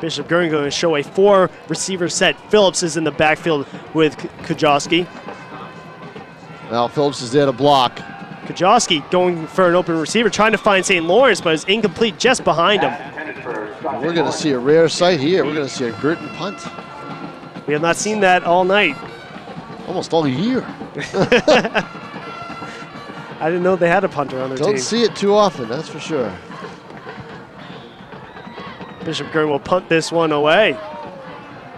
Bishop Guertin going to show a 4-receiver set. Phillips is in the backfield with Kujawski. Now Phillips is there to block. Kujawski going for an open receiver, trying to find St. Lawrence, but it's incomplete just behind him. We're going to see a rare sight here. We're going to see a Guertin punt. We have not seen that all night. Almost all year. I didn't know they had a punter on their team. Don't see it too often, that's for sure. Bishop Guertin will punt this one away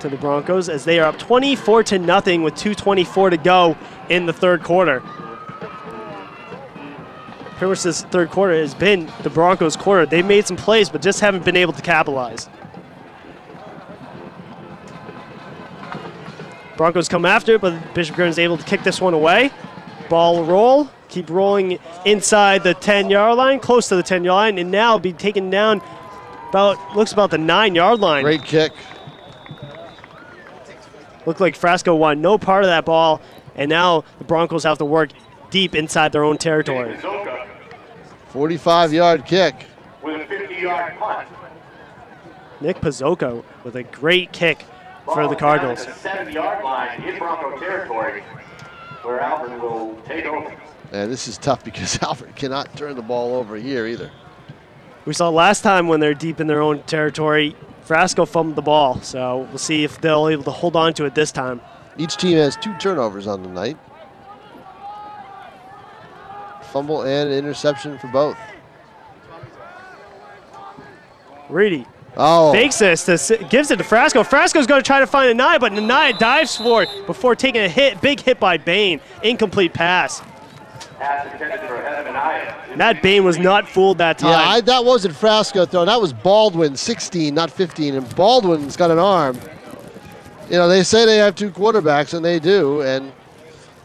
to the Broncos as they are up 24-0 with 2:24 to go in the third quarter. Pretty much this third quarter has been the Broncos' quarter. They've made some plays, but just haven't been able to capitalize. Broncos come after it, but Bishop Guertin is able to kick this one away. Ball roll, keep rolling inside the 10-yard line, close to the 10-yard line, and now be taken down looks about the 9-yard line. Great kick. Looked like Frasco won no part of that ball, and now the Broncos have to work deep inside their own territory. 45-yard kick. With a 50-yard punt. Nick Pizzoca with a great kick for the Cardinals. The 7-yard line in Bronco territory, where Alvirne will take over. And this is tough because Alvirne cannot turn the ball over here either. We saw last time when they're deep in their own territory, Frasco fumbled the ball, so we'll see if they'll be able to hold on to it this time. Each team has 2 turnovers on the night. Fumble and interception for both. Reedy fakes this, gives it to Frasco. Frasco's going to try to find Anaya, but Anaya dives for it before taking a big hit by Bain. Incomplete pass. Matt Bain was not fooled that time. Yeah, that wasn't Frasco throwing. That was Baldwin, 16, not 15. And Baldwin's got an arm. You know, they say they have 2 quarterbacks, and they do. And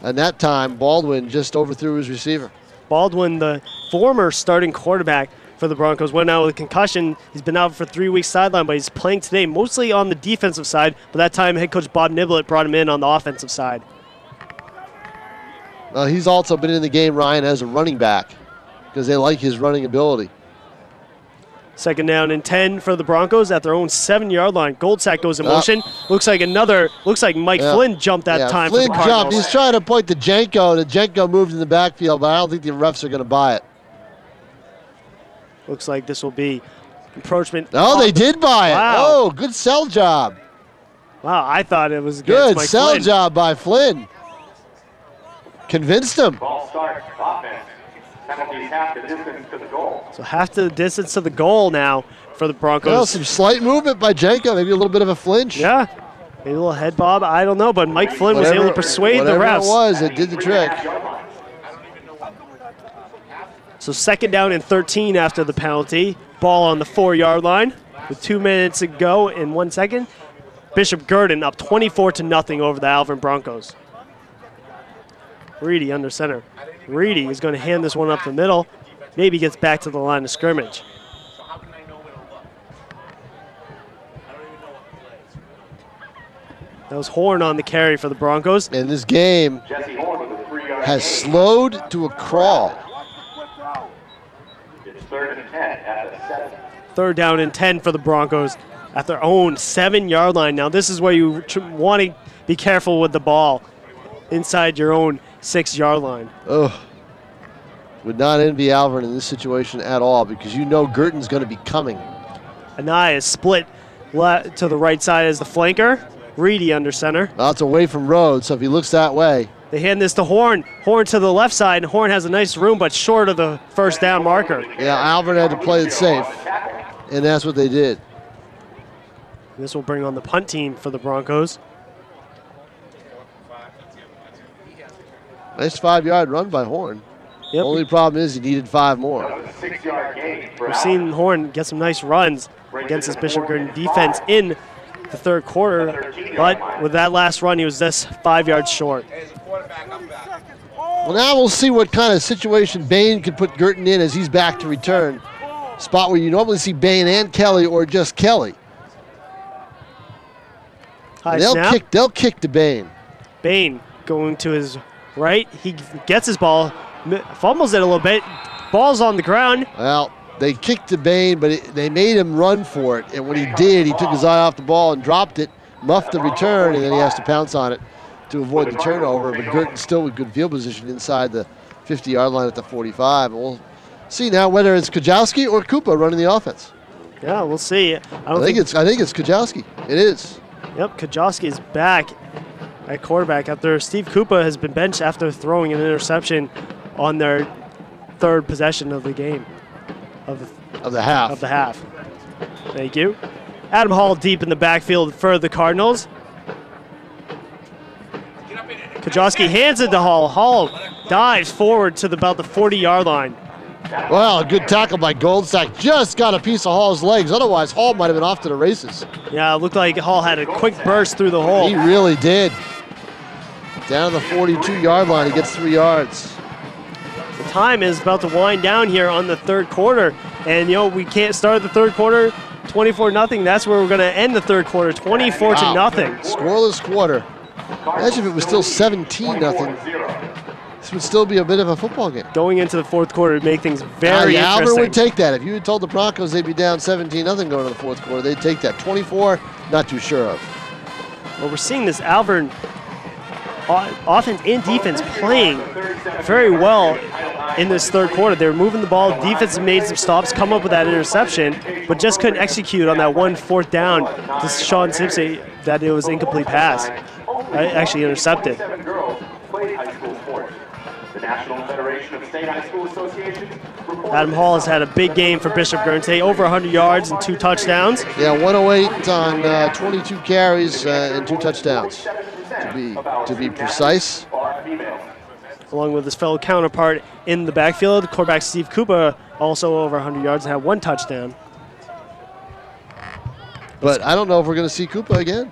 that time, Baldwin just overthrew his receiver. Baldwin, the former starting quarterback for the Broncos, went out with a concussion. He's been out for 3 weeks sideline, but he's playing today mostly on the defensive side. But that time, head coach Bob Niblett brought him in on the offensive side. He's also been in the game, Ryan, as a running back because they like his running ability. Second down and 10 for the Broncos at their own 7-yard line. Goldsack goes in motion. Looks like Mike Flynn jumped that time Flynn for the Cardinals. Jumped. He's trying to point to Janko. The Janko moved in the backfield, but I don't think the refs are going to buy it. Looks like this will be encroachment. Oh, they did buy it. Wow. Oh, good sell job. Wow, I thought it was good Mike sell Flynn. job by Flynn. Convinced him. Ball start, offense. Penalties half the distance to the goal. So half the distance to the goal now for the Broncos. Well, some slight movement by Janko, maybe a little bit of a flinch. Yeah, maybe a little head bob. I don't know, but Mike Flynn was able to persuade the refs. Whatever it was, it did the trick. So second down and 13 after the penalty. Ball on the 4-yard line. With 2 minutes to go in 1 second, Bishop Guertin up 24-0 over the Alvirne Broncos. Reedy under center. Reedy is going to hand this one up the middle. Maybe gets back to the line of scrimmage. That was Horn on the carry for the Broncos. And this game has slowed to a crawl. It's 3rd and 10 at the 7. 3rd down and 10 for the Broncos at their own 7-yard line. Now this is where you want to be careful with the ball inside your own 6-yard line. Ugh. Would not envy Alvirne in this situation at all because you know Guertin's going to be coming. Anaya is split to the right side as the flanker. Reedy under center. Well, it's away from Rhodes, so if he looks that way. They hand this to Horn. Horn to the left side, and Horn has a nice room, but short of the 1st down marker. Yeah, Alvirne had to play it safe, and that's what they did. This will bring on the punt team for the Broncos. Nice 5-yard run by Horn. Yep. Only problem is he needed 5 more. 6-yard gain for We've seen Horn get some nice runs against this Bishop Guertin defense in the 3rd quarter, but with that last run, he was just 5 yards short. Well, now we'll see what kind of situation Bain could put Guertin in as he's back to return. Spot where you normally see Bain and Kelly or just Kelly. High snap. They'll kick to Bain. Bain going to his right. He gets his ball, fumbles it a little bit. Ball's on the ground. Well, they kicked to Bain, but they made him run for it. And when he did, he took his eye off the ball and dropped it, muffed the return, and then he has to pounce on it to avoid the turnover. But Guertin still with good field position inside the 50-yard line at the 45. And we'll see now whether it's Kajowski or Koopa running the offense. Yeah, we'll see. I think it's Kajowski. It is. Yep, Kajowski is back at quarterback after Steve Koopa has been benched after throwing an interception on their 3rd possession of the game. Of the half. Of the half. Thank you. Adam Hall deep in the backfield for the Cardinals. Kajowski hands it to Hall. Hall dives forward to about the 40-yard line. Well, a good tackle by Goldsack. Just got a piece of Hall's legs. Otherwise, Hall might have been off to the races. Yeah, it looked like Hall had a quick burst through the hole. He really did. Down to the 42-yard line, he gets 3 yards. The time is about to wind down here on the 3rd quarter. And, you know, we can't start the 3rd quarter 24-0. That's where we're going to end the 3rd quarter, 24-0. Scoreless quarter. Imagine if it was still 17-0. This would still be a bit of a football game. Going into the 4th quarter would make things very interesting. Alvirne would take that. If you had told the Broncos they'd be down 17-0 going to the 4th quarter, they'd take that. 24, not too sure of. Well, we're seeing this Alvirne offense and defense playing very well in this 3rd quarter. They were moving the ball. Defense made some stops, come up with that interception, but just couldn't execute on that 1 4th down to Sean Simpson that it was incomplete pass. Actually intercepted. National Federation of State High School Associations. Adam Hall has had a big game for Bishop Guertin today, over 100 yards and 2 touchdowns. Yeah, 108 on 22 carries and 2 touchdowns, to be precise. Along with his fellow counterpart in the backfield, quarterback Steve Koopa, also over 100 yards and had 1 touchdown. But I don't know if we're going to see Koopa again.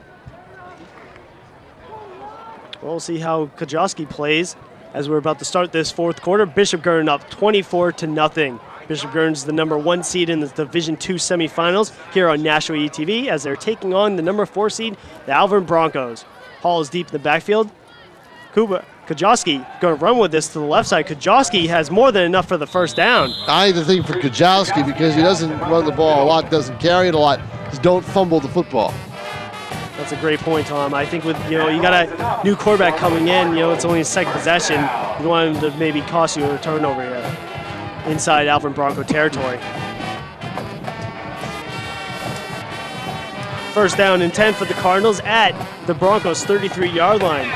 We'll see how Kajowski plays as we're about to start this 4th quarter. Bishop Guertin up 24-0. Bishop Guertin's the number 1 seed in the Division II semifinals here on National ETV as they're taking on the number 4 seed, the Alvirne Broncos. Hall is deep in the backfield. Kajowski going to run with this to the left side. Kajowski has more than enough for the 1st down. I either think for Kajowski because he doesn't run the ball a lot, doesn't carry it a lot, just don't fumble the football. That's a great point, Tom. I think with, you got a new quarterback coming in, it's only his 2nd possession. You don't want him to maybe cost you a turnover here inside Alvirne Bronco territory. 1st down and 10 for the Cardinals at the Broncos' 33-yard line.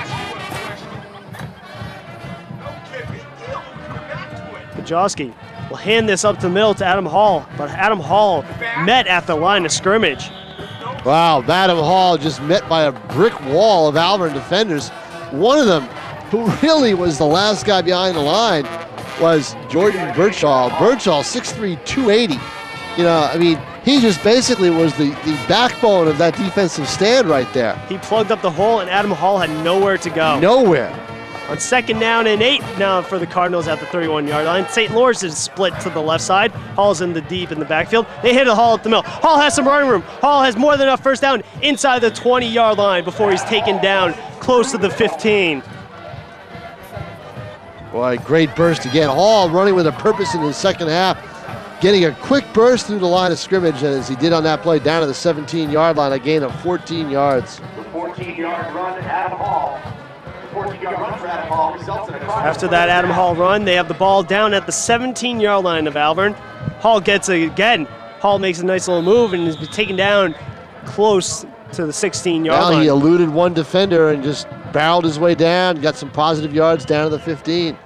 Kajowski will hand this up the middle to Adam Hall, but Adam Hall met at the line of scrimmage. Wow, Adam Hall just met by a brick wall of Alvirne defenders. One of them, who really was the last guy behind the line, was Jordan Birchall. Birchall, 6'3", 280. He just basically was the backbone of that defensive stand right there. He plugged up the hole, and Adam Hall had nowhere to go. Nowhere. On 2nd down and 8 now for the Cardinals at the 31-yard line. St. Lawrence is split to the left side. Hall's in the deep in the backfield. They hit a Hall up the middle. Hall has some running room. Hall has more than enough first down inside the 20-yard line before he's taken down close to the 15. Boy, great burst again. Hall running with a purpose in his second half. Getting a quick burst through the line of scrimmage, and as he did on that play, down to the 17-yard line, a gain of 14 yards. The 14-yard run, Adam Hall. The 14-yard run for Adam Hall results in a Cardinals. After that Adam Hall run, they have the ball down at the 17-yard line of Alvirne. Hall gets it again. Hall makes a nice little move and is taken down close to the 16-yard line. Now he eluded one defender and just barreled his way down, got some positive yards down to the 15.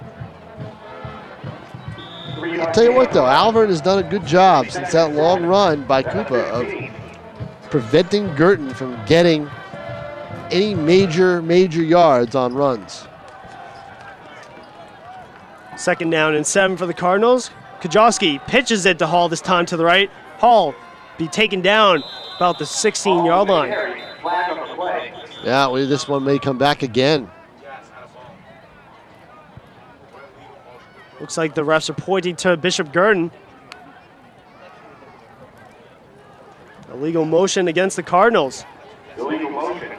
I'll tell you what, though, Alvirne has done a good job since that long run by Koopa of preventing Guertin from getting any major yards on runs. 2nd down and 7 for the Cardinals. Kajowski pitches it to Hall this time to the right. Hall be taken down about the 16-yard line. Yeah, well, this one may come back again. Looks like the refs are pointing to Bishop Guertin. Illegal motion against the Cardinals. Illegal motion.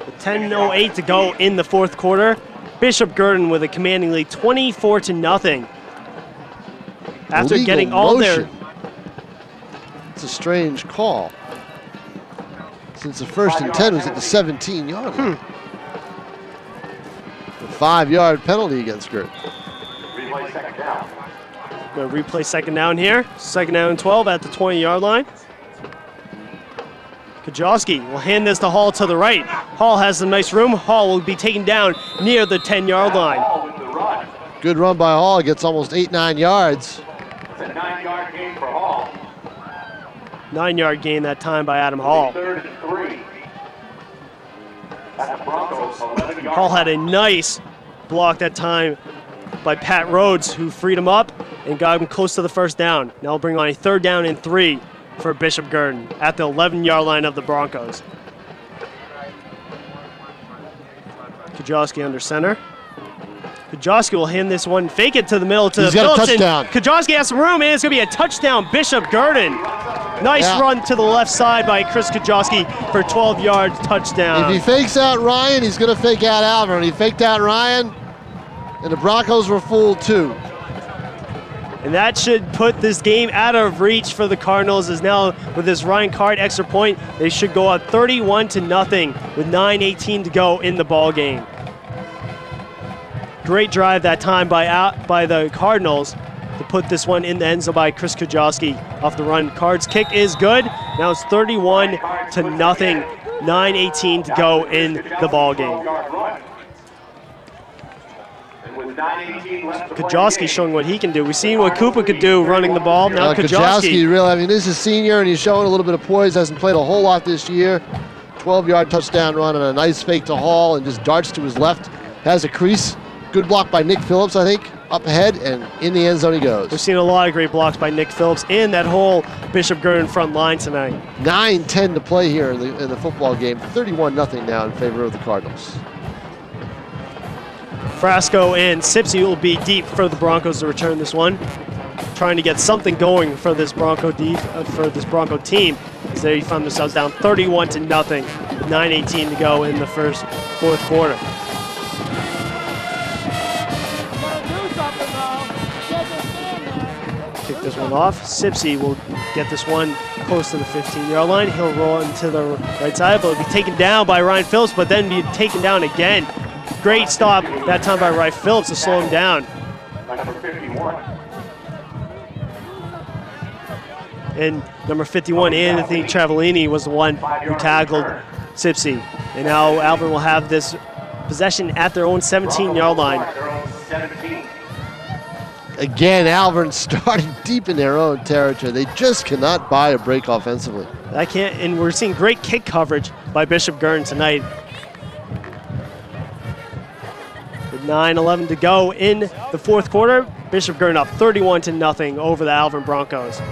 With 10:08 to go in the 4th quarter, Bishop Guertin with a commanding lead, 24-0. After Illegal getting all motion. It's a strange call, since the 1st and 10 was at the 17-yard line. 5-yard penalty against Guertin. Replay 2nd down. We're going to replay 2nd down here. 2nd down and 12 at the 20-yard line. Kajowski will hand this to Hall to the right. Hall has some nice room. Hall will be taken down near the 10-yard line. Hall with the run. Good run by Hall. Gets almost 8-9 yards. It's a 9-yard gain for Hall. 9-yard gain that time by Adam Hall. 3rd and 3. At the Broncos, 11-yard. Hall had a nice block that time by Pat Rhodes, who freed him up and got him close to the 1st down. Now we'll bring on a 3rd down and 3 for Bishop Guertin at the 11-yard line of the Broncos. Kajowski under center. Kajowski will hand this one, fake it to the middle to He's got a Phillips. touchdown. Kajowski has some room, and it's going to be a touchdown. Bishop Guertin. Nice run to the left side by Chris Kajowski for 12-yard touchdown. If he fakes out Ryan, he's going to fake out Alvirne. He faked out Ryan, and the Broncos were fooled too. And that should put this game out of reach for the Cardinals, as now with this Ryan Card extra point, they should go up 31-0 with 9:18 to go in the ball game. Great drive that time by the Cardinals to put this one in the end zone by Chris Kajowski off the run. Cards kick is good. Now it's 31-0, 9:18 to go in the ball game. Kajowski showing what he can do. We've seen what Koopa could do running the ball. Now Kajowski. Really, I mean, this is a senior, and he's showing a little bit of poise. Hasn't played a whole lot this year. 12-yard touchdown run and a nice fake to Hall, and just darts to his left. Has a crease. Good block by Nick Phillips, I think. Up ahead, and in the end zone he goes. We've seen a lot of great blocks by Nick Phillips and that whole Bishop Guertin front line tonight. 9:10 to play here in the football game. 31-0 now in favor of the Cardinals. Frasco and Sipsey will be deep for the Broncos to return this one, trying to get something going for this Bronco team, as they found themselves down 31-0, 9:18 to go in the fourth quarter. Kick this one off. Sipsey will get this one close to the 15-yard line. He'll roll into the right side, but will be taken down by Ryan Phillips, but then be taken down again. Great stop that time by Ryan Phillips to slow him down. Number 51. And number 51, Anthony Travellini, was the one who tackled Sipsey. And now Alvirne will have this possession at their own 17-yard line. Again, Alvirne starting deep in their own territory. They just cannot buy a break offensively. And we're seeing great kick coverage by Bishop Guertin tonight. With 9:11 to go in the fourth quarter, Bishop Guertin up 31-0 over the Alvirne Broncos.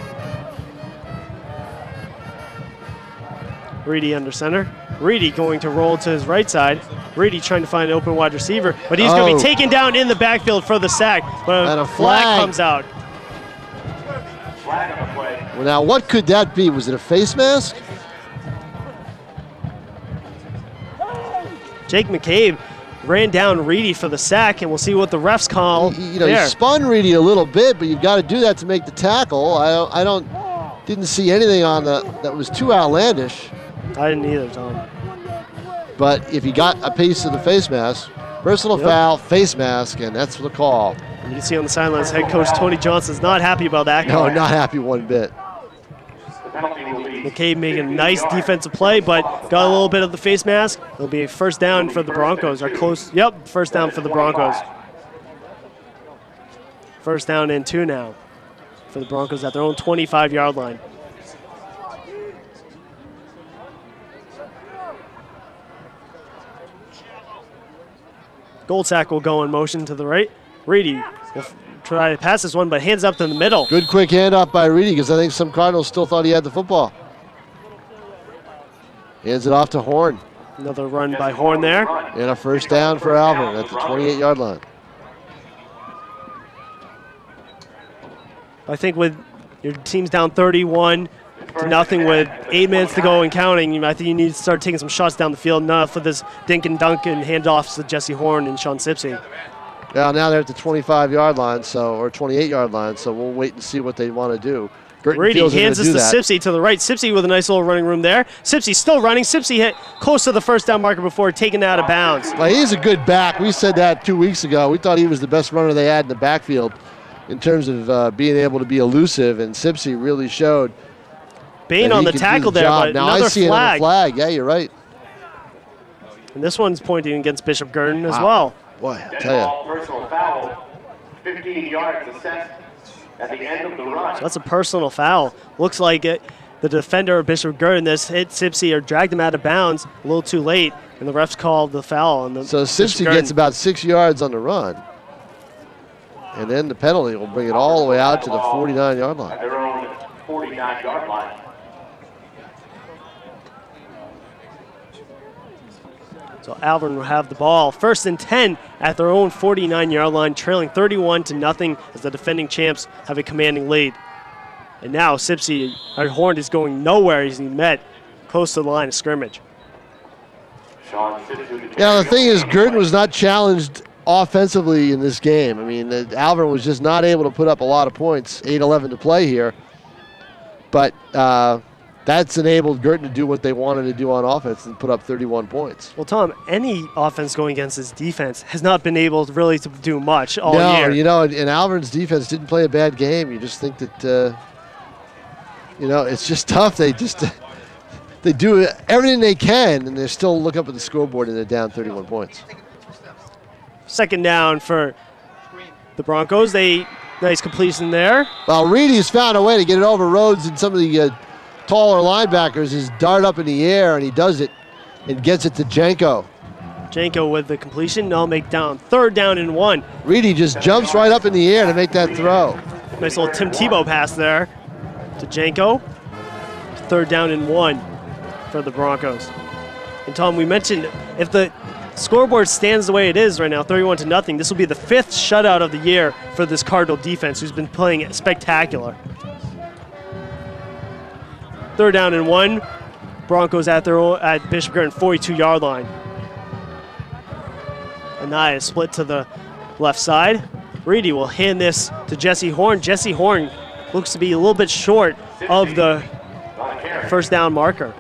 Reedy under center. Reedy going to roll to his right side. Reedy trying to find an open wide receiver, but he's going to be taken down in the backfield for the sack. But a flag comes out. Flag on the play. Well, now what could that be? Was it a face mask? Jake McCabe ran down Reedy for the sack, and we'll see what the refs call. He spun Reedy a little bit, but you've got to do that to make the tackle. Didn't see anything on that was too outlandish. I didn't either, Tom. But if he got a piece of the face mask, personal foul, face mask, and that's the call. And you can see on the sidelines, head coach Tony Johnson's not happy about that call. No, not happy one bit. The penalty will be McCabe making a nice defensive play, but got a little bit of the face mask. It'll be a first down for the Broncos. First down for the Broncos. First down and 2 now for the Broncos at their own 25-yard line. Goldsack will go in motion to the right. Reedy will try to pass this one, but hands up to the middle. Good quick handoff by Reedy because I think some Cardinals still thought he had the football. Hands it off to Horn. Another run by Horn there. And a first down for Alvirne at the 28-yard line. I think with your team's down 31-0 with 8 minutes to go and counting, I think you need to start taking some shots down the field. Enough for this dink and dunk and handoffs to Jesse Horn and Sean Sipsey. Yeah, now they're at the 25-yard line, or 28-yard line, so we'll wait and see what they want to do. Reedy hands this to Sipsey to the right. Sipsey with a nice little running room there. Sipsey still running. Sipsey hit close to the first down marker before taken out of bounds. Well, he's a good back. We said that 2 weeks ago. We thought he was the best runner they had in the backfield in terms of being able to be elusive, and Sipsey really showed. Bain on the tackle there, but now another I see flag. Another flag. Yeah, you're right. And this one's pointing against Bishop Guertin as well. Boy, I tell you. Personal foul, 15 yards assessed at the end of the run. So that's a personal foul. Looks like it. The defender of Bishop Guertin this hit Sipsey or dragged him out of bounds a little too late, and the refs called the foul. On the so Sipsey gets about 6 yards on the run. And then the penalty will bring it all the way out to the 49-yard line. At their own 49-yard line. So Alvirne will have the ball. 1st and 10 at their own 49-yard line, trailing 31-0 as the defending champs have a commanding lead. And now Sipsey, or Horn, is going nowhere as he met close to the line of scrimmage. Yeah, the thing is, Guertin was not challenged offensively in this game. I mean, Alvirne was just not able to put up a lot of points. 8:11 to play here. But that's enabled Guertin to do what they wanted to do on offense and put up 31 points. Well, Tom, any offense going against his defense has not been able to really do much all year. No, you know, and Alvirne's defense didn't play a bad game. You just think that, you know, it's just tough. They do everything they can, and they still look up at the scoreboard and they're down 31 points. 2nd down for the Broncos. Nice completion there. Well, Reedy's found a way to get it over Rhodes and some of the taller linebackers. His dart up in the air, and he does it and gets it to Janko. Janko with the completion. Now make down 3rd down and 1. Reedy just jumps right up in the air to make that throw. Nice little Tim Tebow pass there to Janko. 3rd down and 1 for the Broncos. And Tom, we mentioned if the scoreboard stands the way it is right now, 31-0, this will be the 5th shutout of the year for this Cardinal defense, who's been playing spectacular. 3rd down and 1. Broncos at Bishop Guertin 42-yard line. Anaya split to the left side. Reedy will hand this to Jesse Horn. Jesse Horn looks to be a little bit short of the 1st down marker.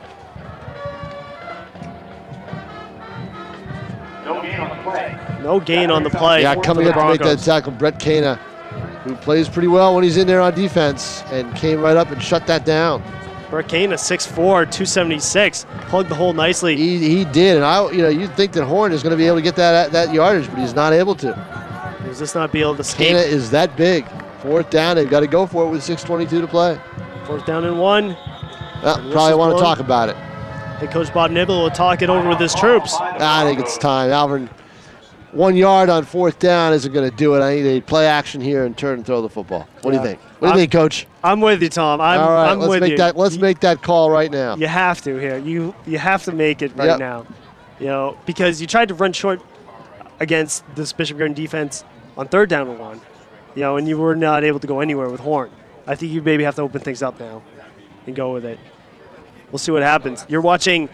No gain on the play. Yeah, coming up to make that tackle, Brett Kana, who plays pretty well when he's in there on defense, and came right up and shut that down. Brett Kana, 6'4", 276, plugged the hole nicely. He did, and you'd think that Horn is going to be able to get that yardage, but he's not able to. He's just not be able to escape. Kana is that big. 4th down, they've got to go for it with 6:22 to play. 4th down and 1. Probably want to talk about it. Head coach Bob Nibble will talk it over with his troops. I think it's time. Alvirne 1 yard on 4th down isn't going to do it. I need a play action here and turn and throw the football. What do you think? What do you think, Coach? I'm with you, Tom. All right, I'm with you. Let's make that call right now. You have to here. You have to make it right now. You know, because you tried to run short against this Bishop Guertin defense on 3rd down and 1. You know, and you were not able to go anywhere with Horn. I think you maybe have to open things up now and go with it. We'll see what happens. You're watching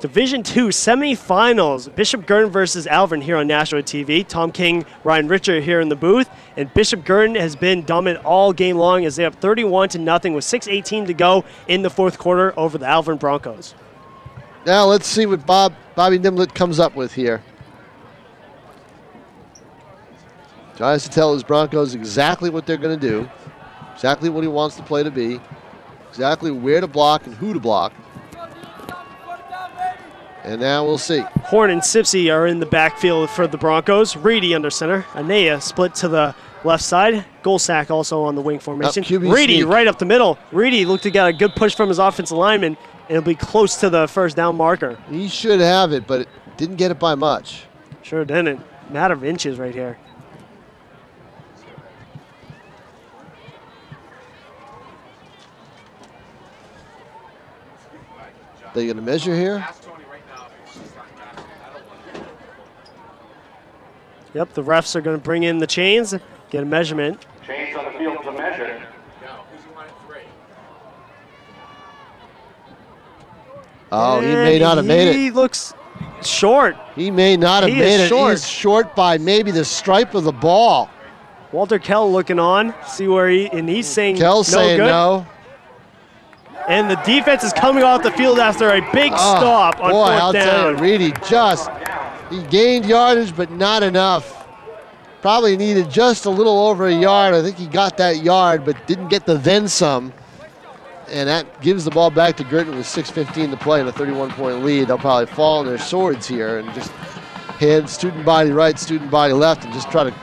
Division II semifinals, Bishop Guertin versus Alvirne here on National TV. Tom King, Ryan Richard here in the booth. And Bishop Guertin has been dominant all game long as they're up 31-0 with 6:18 to go in the 4th quarter over the Alvirne Broncos. Now let's see what Bobby Nimblett comes up with here. Tries to tell his Broncos exactly what they're going to do, exactly what he wants the play to be, exactly where to block and who to block. And now we'll see. Horn and Sipsey are in the backfield for the Broncos. Reedy under center. Anea split to the left side. Goal sack also on the wing formation. Reedy right up the middle. Reedy looked to get a good push from his offensive lineman. It'll be close to the 1st down marker. He should have it, but didn't get it by much. Sure didn't. Matter of inches right here. They going to measure here? Yep, the refs are going to bring in the chains, get a measurement. Chains on the field to measure. Oh, he may not have made it. He looks short. He may not have made it. Short. He's short by maybe the stripe of the ball. Walter Kell looking on, see where he's saying Kell's no saying good. no. And the defense is coming off the field after a big stop on 4th down. Tell you, Reedy he gained yardage, but not enough. Probably needed just a little over a yard. I think he got that yard, but didn't get the then some. And that gives the ball back to Guertin with 6:15 to play and a 31-point lead. They'll probably fall on their swords here and just hand student body right, student body left, and just try to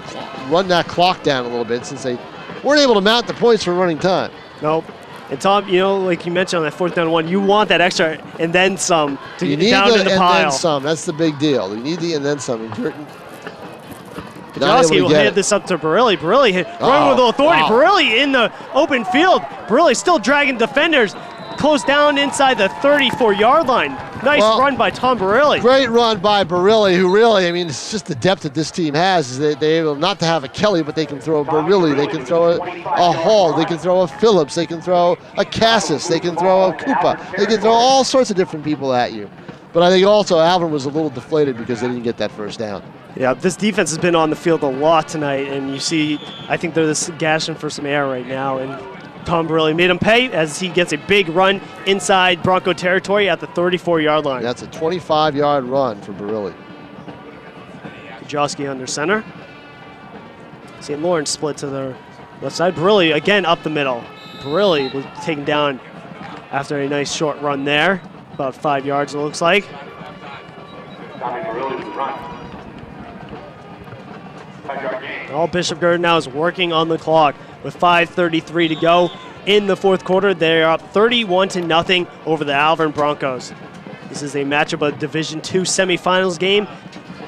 run that clock down a little bit since they weren't able to mount the points for running time. Nope. And Tom, you know, like you mentioned on that 4th down 1, you want that extra and then some to get down in the pile. And then some. That's the big deal. You need the and then some. And Guertin Josky will hand this up to Barilli. Barilli running with authority. Barilli in the open field. Barilli still dragging defenders. Close down inside the 34-yard line. Nice run by Tom Barilli. Great run by Barilli, who really, I mean, it's just the depth that this team has. Is that they're able not to have a Kelly, but they can throw a Barilli. They can throw a Hall. They can throw a Phillips. They can throw a Cassis. They can throw a Koopa. They can throw all sorts of different people at you. But I think also Alvirne was a little deflated because they didn't get that 1st down. Yeah, this defense has been on the field a lot tonight, and you see, I think they're just gashing for some air right now, and Tom Barilli made him pay as he gets a big run inside Bronco territory at the 34-yard line. That's a 25-yard run for Barilli. Josky under center. St. Lawrence split to the left side. Barilli again up the middle. Barilli was taken down after a nice short run there. About 5 yards it looks like. All Bishop Guertin now is working on the clock with 5:33 to go in the 4th quarter. They are up 31-0 over the Alvirne Broncos. This is a matchup of Division II semifinals game.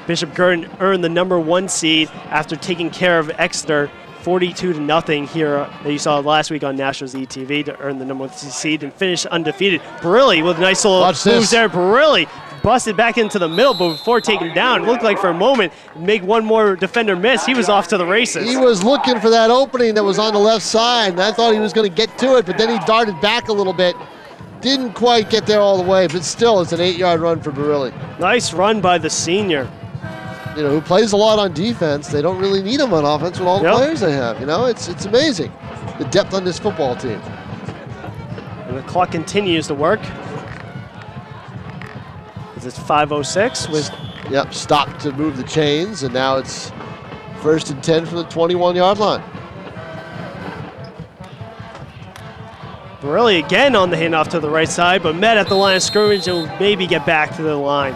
Bishop Guertin earned the #1 seed after taking care of Exeter 42-0 here that you saw last week on National ETV to earn the #1 seed and finish undefeated. Barilli with a nice little moves there. Barilli busted back into the middle, but before taking down, it looked like for a moment, make one more defender miss, he was off to the races. He was looking for that opening that was on the left side, and I thought he was going to get to it, but then he darted back a little bit. Didn't quite get there all the way, but still, it's an 8-yard run for Barilli. Nice run by the senior. You know, who plays a lot on defense. They don't really need him on offense with all the players they have. You know, it's amazing, the depth on this football team. And the clock continues to work. It's 5:06 with stopped to move the chains, and now it's 1st and 10 from the 21-yard line. Barilli again on the handoff to the right side, but met at the line of scrimmage and will maybe get back to the line.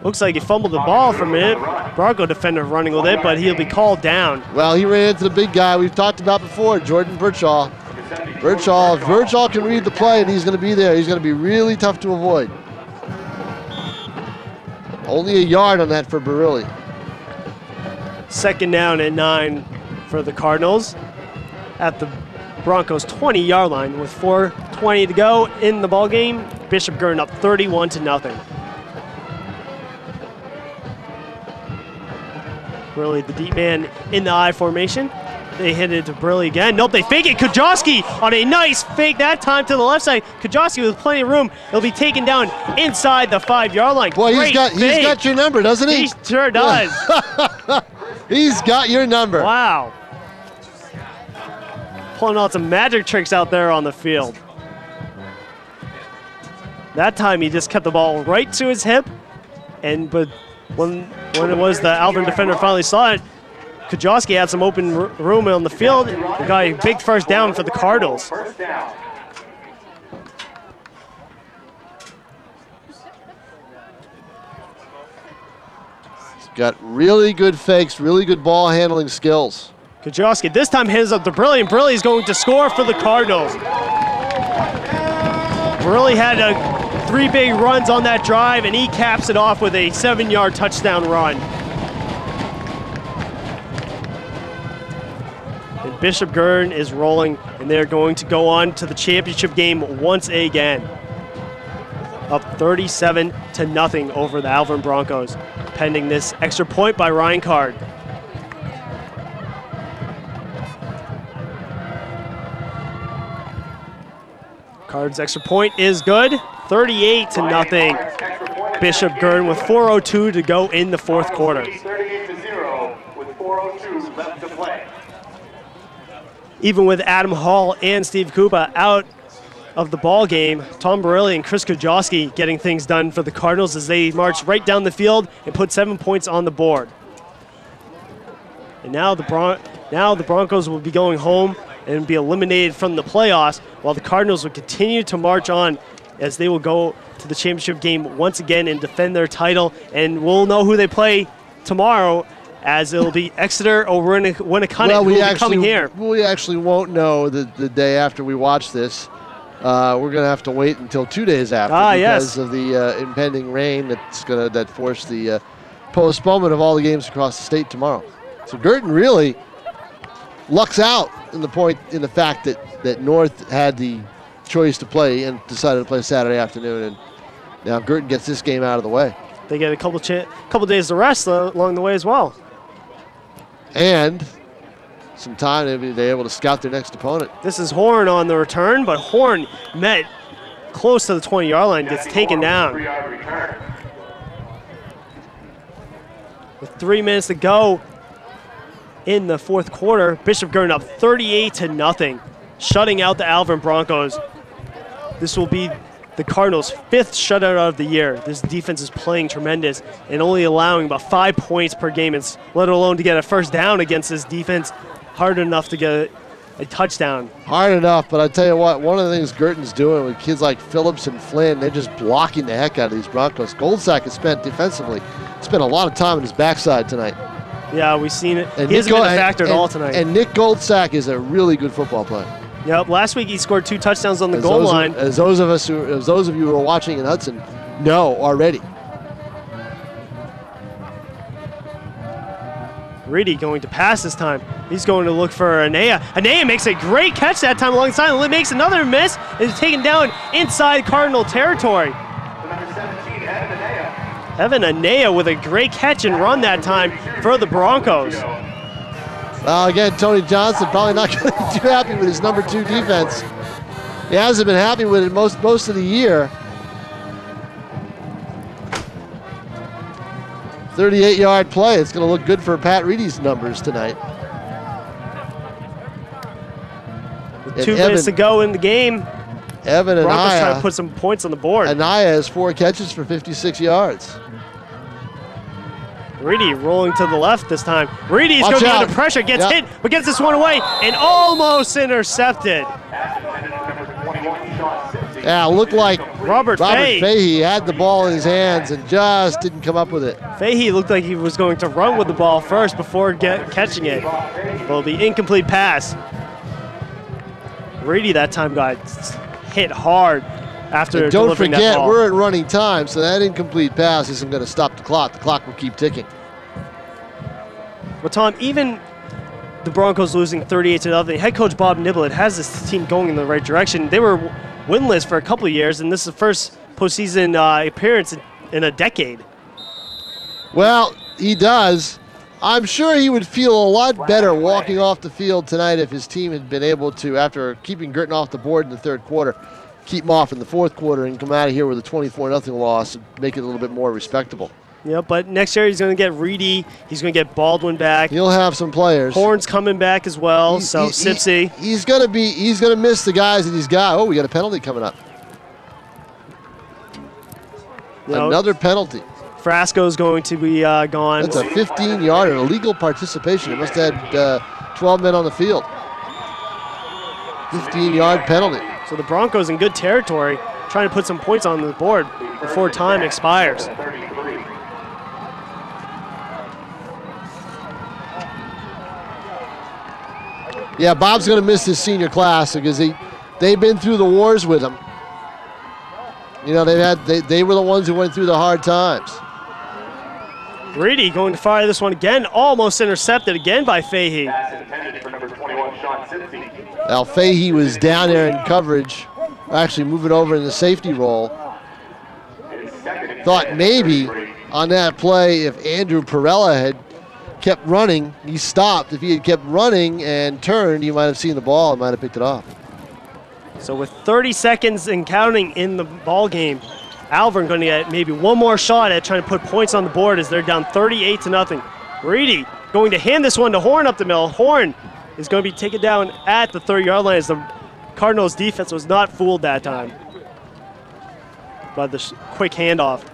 Looks like he fumbled the ball for a minute. Bronco defender running with it, but he'll be called down. Well, he ran into the big guy we've talked about before, Jordan Birchall. If Birchall can read the play, and he's going to be there. He's going to be really tough to avoid. Only a yard on that for Barilli. Second down and 9 for the Cardinals at the Broncos 20-yard line with 4:20 to go in the ball game. Bishop Guertin up 31-0. Really, the deep man in the I formation. They hit it to Briley again. Nope, they fake it. Kujawski on a nice fake that time to the left side. Kujawski with plenty of room. He'll be taken down inside the 5-yard line. Boy, he's got your number, doesn't he? He sure does. He's got your number. Wow. Pulling out some magic tricks out there on the field. That time he just kept the ball right to his hip, but when it was the Alvirne defender finally saw it, Kujawski had some open room on the field. He got a big first down for the Cardinals. First down. He's got really good fakes, really good ball handling skills. Kujawski this time hands up to Briley, and Briley is going to score for the Cardinals. Briley had 3 big runs on that drive, and he caps it off with a 7-yard touchdown run. And Bishop Guertin is rolling, and they're going to go on to the championship game once again. Up 37-0 over the Alvirne Broncos, pending this extra point by Ryan Card. Card's extra point is good, 38-0. Bishop Guertin with 4:02 to go in the fourth quarter. 38-0 with 4:02 left to play. Even with Adam Hall and Steve Kupa out of the ball game, Tom Barilli and Chris Kujawski getting things done for the Cardinals as they march right down the field and put 7 points on the board. And now the Broncos will be going home and be eliminated from the playoffs, while the Cardinals will continue to march on as they will go to the championship game once again and defend their title. And we'll know who they play tomorrow, as it'll be Exeter or Winnicott who will be coming here. We actually won't know the day after we watch this. We're going to have to wait until 2 days after because of the impending rain that forced the postponement of all the games across the state tomorrow. So Guertin really lucks out in the fact that North had the choice to play and decided to play Saturday afternoon, and now Guertin gets this game out of the way. They get a couple days to rest along the way as well. And some time to be able to scout their next opponent. This is Horn on the return, but Horn met close to the 20-yard line, gets taken down. With 3 minutes to go in the fourth quarter, Bishop Guertin up 38-0, shutting out the Alvirne Broncos. This will be the Cardinals' 5th shutout of the year. This defense is playing tremendous and only allowing about 5 points per game, let alone to get a first down against this defense. Hard enough to get a touchdown. Hard enough, but I tell you what, one of the things Guertin's doing with kids like Phillips and Flynn, they're just blocking the heck out of these Broncos. Goldsack has spent defensively, spent a lot of time on his backside tonight. Yeah, we've seen it. He hasn't been a factor at all tonight. And Nick Goldsack is a really good football player. Yep, last week he scored 2 touchdowns on the goal line. As those of you who are watching in Hudson know already. Reedy going to pass this time. He's going to look for Anea. Anea makes a great catch that time alongside, and makes another miss. Is taken down inside Cardinal territory. Number 17, Evan Anea with a great catch and run that time for the Broncos. Well, again, Tony Johnson probably not going to be too happy with his number 2 defense. He hasn't been happy with it most of the year. 38-yard play. It's going to look good for Pat Reedy's numbers tonight. With 2 minutes to go in the game, Evan Broncos Anaya trying to put some points on the board. Anaya has 4 catches for 56 yards. Reedy rolling to the left this time. Reedy's going to get under pressure, gets hit, but gets this one away and almost intercepted. Yeah, looked like Robert Fahey had the ball in his hands and just didn't come up with it. Fahey looked like he was going to run with the ball first before catching it. Will be incomplete pass. Reedy that time got hit hard after and don't delivering forget, that ball. we're at running time, so that incomplete pass isn't going to stop the clock. The clock will keep ticking. Well, Tom, even the Broncos losing 38-0, head coach Bob Niblett has this team going in the right direction. They were winless for a couple of years, and this is the first postseason appearance in a decade. Well, he does. I'm sure he would feel a lot better walking off the field tonight if his team had been able to, after keeping Guertin off the board in the third quarter, keep him off in the fourth quarter and come out of here with a 24-0 loss and make it a little bit more respectable. Yeah, but next year he's going to get Reedy. He's going to get Baldwin back. He'll have some players. Horn's coming back as well. Sipsy. He's going to miss the guys that he's got. Oh, we got a penalty coming up. Another penalty. Frasco's going to be gone. That's a 15-yard, an illegal participation. It must have had 12 men on the field. 15-yard penalty. So the Broncos in good territory, trying to put some points on the board before time expires. Yeah, Bob's going to miss his senior class because they've been through the wars with him. You know, they were the ones who went through the hard times. Reedy going to fire this one again, almost intercepted again by Fahey. Now Fahey was down there in coverage, actually moving over in the safety role. Thought maybe on that play if Andrew Perella had kept running, he stopped. If he had kept running and turned, you might have seen the ball and might have picked it off. So with 30 seconds and counting in the ball game, Alvirne going to get maybe one more shot at trying to put points on the board as they're down 38-0. Reedy going to hand this one to Horn up the middle. Horn is going to be taken down at the 30-yard line as the Cardinals defense was not fooled that time by the quick handoff.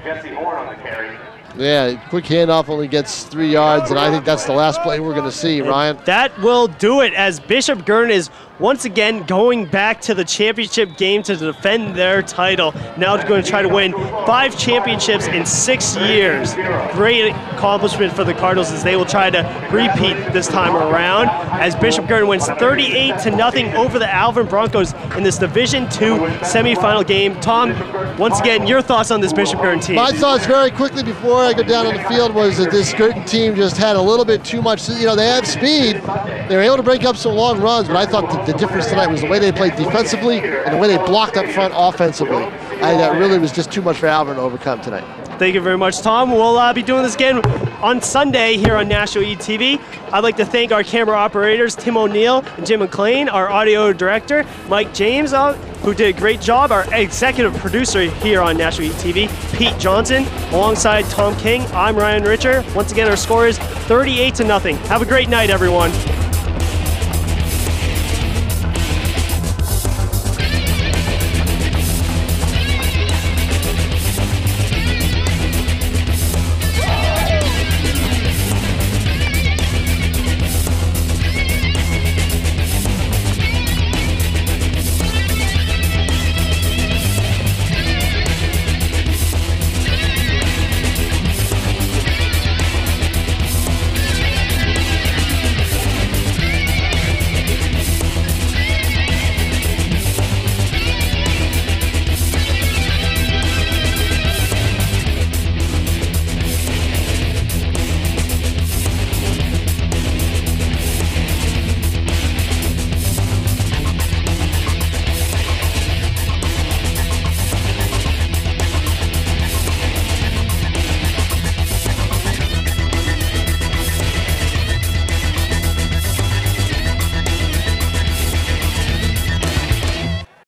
Jesse Horn on the carry. Yeah, quick handoff only gets 3 yards, and I think that's the last play we're going to see, Ryan. That will do it as Bishop Guertin is once again going back to the championship game to defend their title. Now it's going to try to win 5 championships in 6 years. Great accomplishment for the Cardinals as they will try to repeat this time around as Bishop Guertin wins 38-0 over the Alvirne Broncos in this Division II semifinal game. Tom, once again, your thoughts on this Bishop Guertin team? My thoughts very quickly before I go down on the field was that this Guertin team just had a little bit too much. You know, they have speed. They were able to break up some long runs, but I thought that the difference tonight was the way they played defensively and the way they blocked up front offensively. That really was just too much for Alvirne to overcome tonight. Thank you very much, Tom. We'll be doing this again on Sunday here on National ETV. I'd like to thank our camera operators, Tim O'Neill and Jim McLean, our audio director, Mike James, who did a great job, our executive producer here on National ETV, Pete Johnson, alongside Tom King. I'm Ryan Richer. Once again, our score is 38-0. Have a great night, everyone.